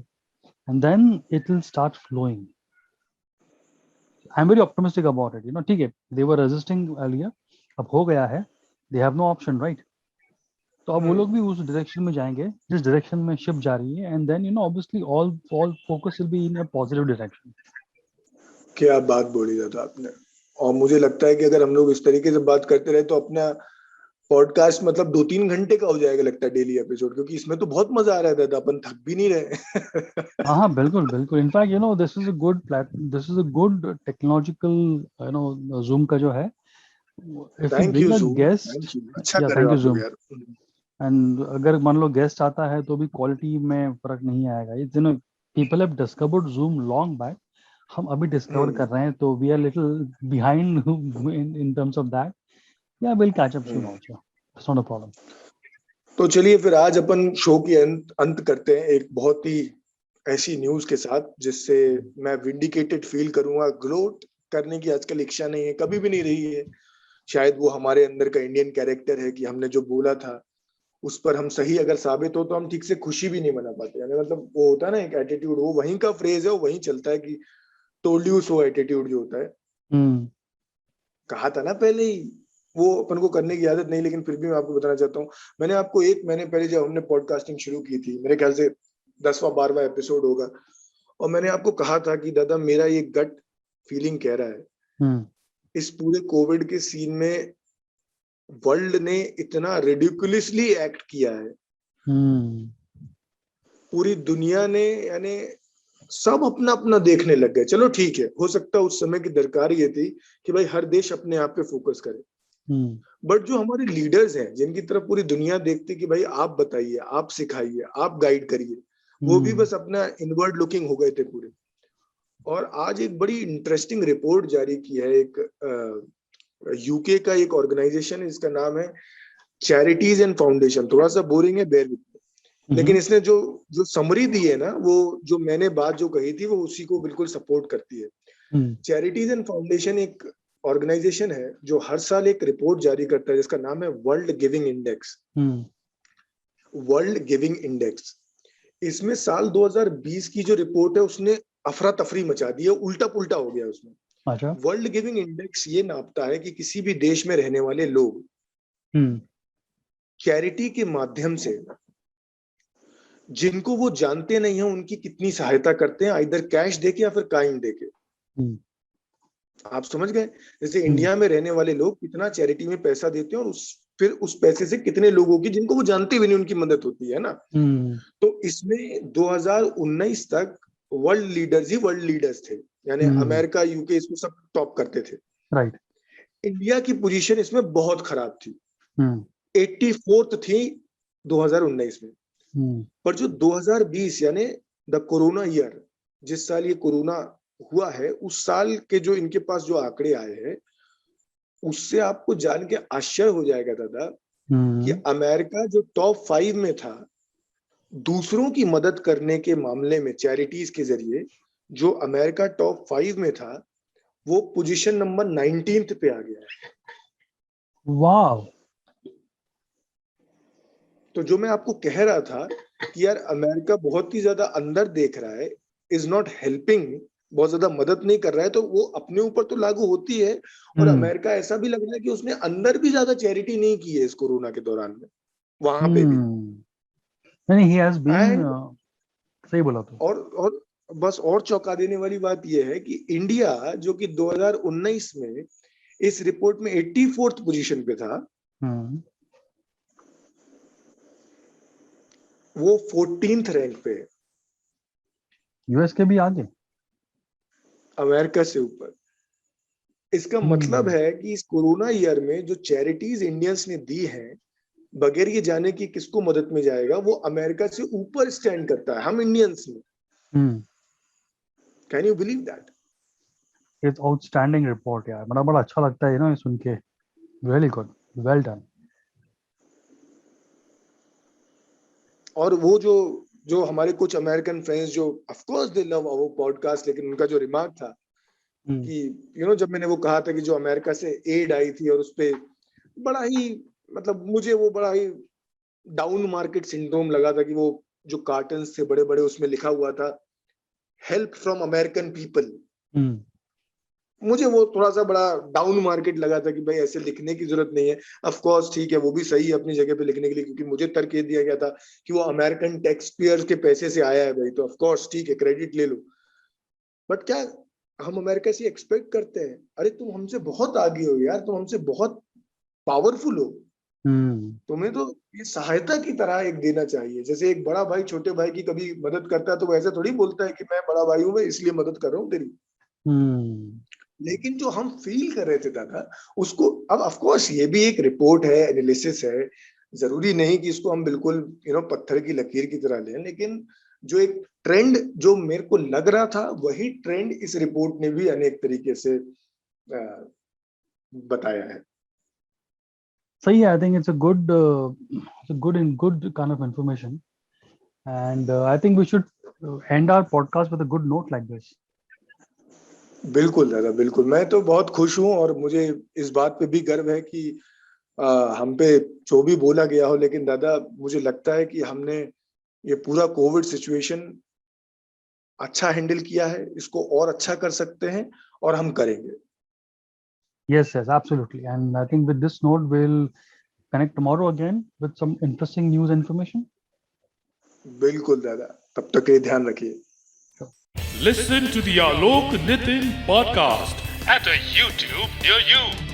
[SPEAKER 3] and then it will start flowing. I am very optimistic about it. ठीक है, दे वर रेजिस्टिंग अर्लियर, अब हो गया है, they have no option, right? तो अब वो लोग भी उस डायरेक्शन में जाएंगे जिस डायरेक्शन में शिप जा रही है, and then obviously all focus will be in a positive direction.
[SPEAKER 2] क्या बात बोली दादा आपने। और मुझे लगता है कि अगर हम लोग इस तरीके से बात करते रहे तो अपना पॉडकास्ट मतलब 2-3 घंटे का हो जाएगा लगता है, डेली एपिसोड, क्योंकि इसमें तो बहुत मजा आ रहा है दादा, अपन थक भी नहीं रहे।
[SPEAKER 3] हाँ हाँ, बिल्कुल बिल्कुल। In fact this is a good this is a good technological, zoom का जो है, if you
[SPEAKER 2] thank
[SPEAKER 3] bring
[SPEAKER 2] you
[SPEAKER 3] a
[SPEAKER 2] Zoom,
[SPEAKER 3] guest.
[SPEAKER 2] Thank you, अच्छा
[SPEAKER 3] या
[SPEAKER 2] कर रहे
[SPEAKER 3] थैंक
[SPEAKER 2] हो
[SPEAKER 3] यू
[SPEAKER 2] आप लोग
[SPEAKER 3] जूम।
[SPEAKER 2] यार।
[SPEAKER 3] एंड अगर मान लो गेस्ट आता है तो भी क्वालिटी में फर्क नहीं आएगा। People have discovered zoom long back, हम अभी डिस्कवर कर रहे हैं, तो we are little behind in terms of that. या will catch up soon also, it's not a problem.
[SPEAKER 2] तो चलिए फिर आज अपन शो की अंत करते हैं एक बहुत ही ऐसी न्यूज के साथ जिससे मैं विंडिकेटेड फील करूंगा। ग्लोट करने की आजकल इच्छा नहीं है, कभी भी नहीं रही है। शायद वो हमारे अंदर का इंडियन कैरेक्टर है कि हमने जो बोला था उस पर हम सही अगर साबित हो तो हम ठीक से खुशी भी नहीं मना पाते। यानी मतलब वो होता है ना एक एटीट्यूड, वो वहीं का फ्रेज है, वो वहीं चलता है कि टोल्ड यू सो एटीट्यूड जो होता है। कहा था ना पहले ही, वो अपन को करने की आदत नहीं, लेकिन फिर भी मैं आपको बताना चाहता हूँ। मैंने आपको 1 महीने पहले जब हमने पॉडकास्टिंग शुरू की थी, मेरे ख्याल से 10वां 12वां एपिसोड होगा, और मैंने आपको कहा था कि दादा मेरा ये गट फीलिंग कह रहा है इस पूरे कोविड के सीन में वर्ल्ड ने इतना रिडिकुलसली एक्ट किया है, पूरी दुनिया ने, यानी सब अपना अपना देखने लग गए। चलो ठीक है, हो सकता है उस समय की दरकार ये थी कि भाई हर देश अपने आप पे फोकस करे, बट जो हमारे लीडर्स हैं जिनकी तरफ पूरी दुनिया देखती कि भाई आप बताइए, आप सिखाइए, आप गाइड करिए, वो भी बस अपना इनवर्ड लुकिंग हो गए थे पूरे। और आज एक बड़ी इंटरेस्टिंग रिपोर्ट जारी की है एक यूके का एक ऑर्गेनाइजेशन है, इसका नाम है चैरिटीज एंड फाउंडेशन। थोड़ा सा बोरिंग है, बेयर विथ, लेकिन इसने जो जो समरी दी है ना, वो जो मैंने बात जो कही थी वो उसी को बिल्कुल सपोर्ट करती है। चैरिटीज एंड फाउंडेशन एक ऑर्गेनाइजेशन है जो हर साल एक रिपोर्ट जारी करता है जिसका नाम है world giving index. World giving index, इसमें साल 2020 की जो रिपोर्ट है उसने अफरा तफरी मचा दी है, उल्टा पुल्टा हो गया उसमें।
[SPEAKER 3] अच्छा।
[SPEAKER 2] वर्ल्ड गिविंग इंडेक्स ये नापता है कि किसी भी देश में रहने वाले लोग चैरिटी के माध्यम से जिनको वो जानते नहीं है उनकी कितनी सहायता करते हैं, इधर कैश देके या फिर काइंड देके। आप समझ गए? जैसे इंडिया में रहने वाले लोग कितना चैरिटी में पैसा देते हैं और फिर उस पैसे से कितने लोगों की जिनको वो जानते भी नहीं उनकी मदद होती है ना। तो इसमें 2019 तक वर्ल्ड लीडर्स ही वर्ल्ड लीडर्स थे, यानी अमेरिका, यूके, इसमें सब टॉप करते थे।
[SPEAKER 3] राइट।
[SPEAKER 2] इंडिया की पोजीशन इसमें बहुत खराब थी, 84th थी 2019 में। पर जो 2020 यानी द कोरोना ईयर, जिस साल ये कोरोना हुआ है उस साल के जो इनके पास जो आंकड़े आए हैं उससे आपको जान के आश्चर्य हो जाएगा दादा कि अमेरिका जो टॉप 5 में था दूसरों की मदद करने के मामले में चैरिटीज के जरिए, जो अमेरिका टॉप 5 में था वो पोजीशन नंबर 19th पे आ गया है।
[SPEAKER 3] वाव।
[SPEAKER 2] तो जो मैं आपको कह रहा था कि यार अमेरिका बहुत ही ज्यादा अंदर देख रहा है, इज नॉट हेल्पिंग, बहुत ज्यादा मदद नहीं कर रहा है, तो वो अपने ऊपर तो लागू होती है। और अमेरिका ऐसा भी लग रहा है कि उसने अंदर भी ज्यादा चैरिटी नहीं की है इस कोरोना के दौरान में, वहां पे भी।
[SPEAKER 3] नहीं, he has been, सही बोला तो।
[SPEAKER 2] और बस और चौंका देने वाली बात यह है कि इंडिया जो कि 2019 में इस रिपोर्ट में 84th पोजीशन पे था, वो 14th रैंक पे है,
[SPEAKER 3] यूएस के भी आगे,
[SPEAKER 2] अमेरिका से ऊपर। इसका मतलब है कि इस कोरोना ईयर में जो चैरिटीज इंडियंस ने दी हैं, बगैर ये जाने की किसको मदद में जाएगा, वो अमेरिका से ऊपर स्टैंड करता है हम इंडियंस में। Can you believe that?
[SPEAKER 3] It's outstanding report यार, बड़ा अच्छा लगता है ये सुन के। Really good, well done.
[SPEAKER 2] और वो जो हमारे कुछ अमेरिकन फ्रेंड्स जो of course they love our podcast, लेकिन उनका जो रिमार्क था कि जब मैंने वो कहा था कि जो अमेरिका से एड आई थी और उसपे बड़ा ही, मतलब मुझे वो बड़ा ही डाउन मार्केट सिंड्रोम लगा था कि वो जो कार्टन्स थे बड़े बड़े उसमें लिखा हुआ था हेल्प फ्रॉम अमेरिकन पीपल। मुझे वो थोड़ा सा बड़ा डाउन मार्केट लगा था कि भाई ऐसे लिखने की जरूरत नहीं है। ऑफ कोर्स ठीक है, वो भी सही है अपनी जगह पे लिखने के लिए, क्योंकि मुझे तर्क ये दिया गया था कि वो अमेरिकन टैक्स पेयर्स के पैसे से आया है भाई, तो ऑफ कोर्स ठीक है, क्रेडिट ले लो। बट क्या हम अमेरिका से एक्सपेक्ट करते हैं, अरे तुम हमसे बहुत आगे हो यार, तुम हमसे बहुत पावरफुल हो, तुम्हें तो ये सहायता की तरह एक देना चाहिए। जैसे एक बड़ा भाई छोटे भाई की कभी मदद करता है तो वो ऐसा थोड़ी बोलता है कि मैं बड़ा भाई हूं, मैं इसलिए मदद कर रहा हूँ तेरी। लेकिन जो हम फील कर रहे थे दादा उसको, अब ऑफ कोर्स ये भी एक रिपोर्ट है, एनालिसिस है, जरूरी नहीं कि इसको हम बिल्कुल पत्थर की लकीर की तरह लें, लेकिन जो एक ट्रेंड जो मेरे को लग रहा था वही ट्रेंड इस रिपोर्ट ने भी अनेक तरीके से बताया है।
[SPEAKER 3] सही है। I think it's a good kind of information, and I think we should end our podcast with a good note like this.
[SPEAKER 2] बिल्कुल दादा, बिल्कुल। मैं तो बहुत खुश हूँ और मुझे इस बात पे भी गर्व है कि हम पे जो भी बोला गया हो, लेकिन दादा मुझे लगता है कि हमने ये पूरा कोविड सिचुएशन अच्छा हैंडल किया है, इसको और अच्छा कर सकते हैं और हम करेंगे।
[SPEAKER 3] Yes, absolutely. And I think with this note, we'll connect tomorrow again with some interesting news information.
[SPEAKER 2] बिल्कुल दादा, तब तक के ध्यान रखिए।
[SPEAKER 1] Listen to the Alok Nitin podcast at a YouTube near you.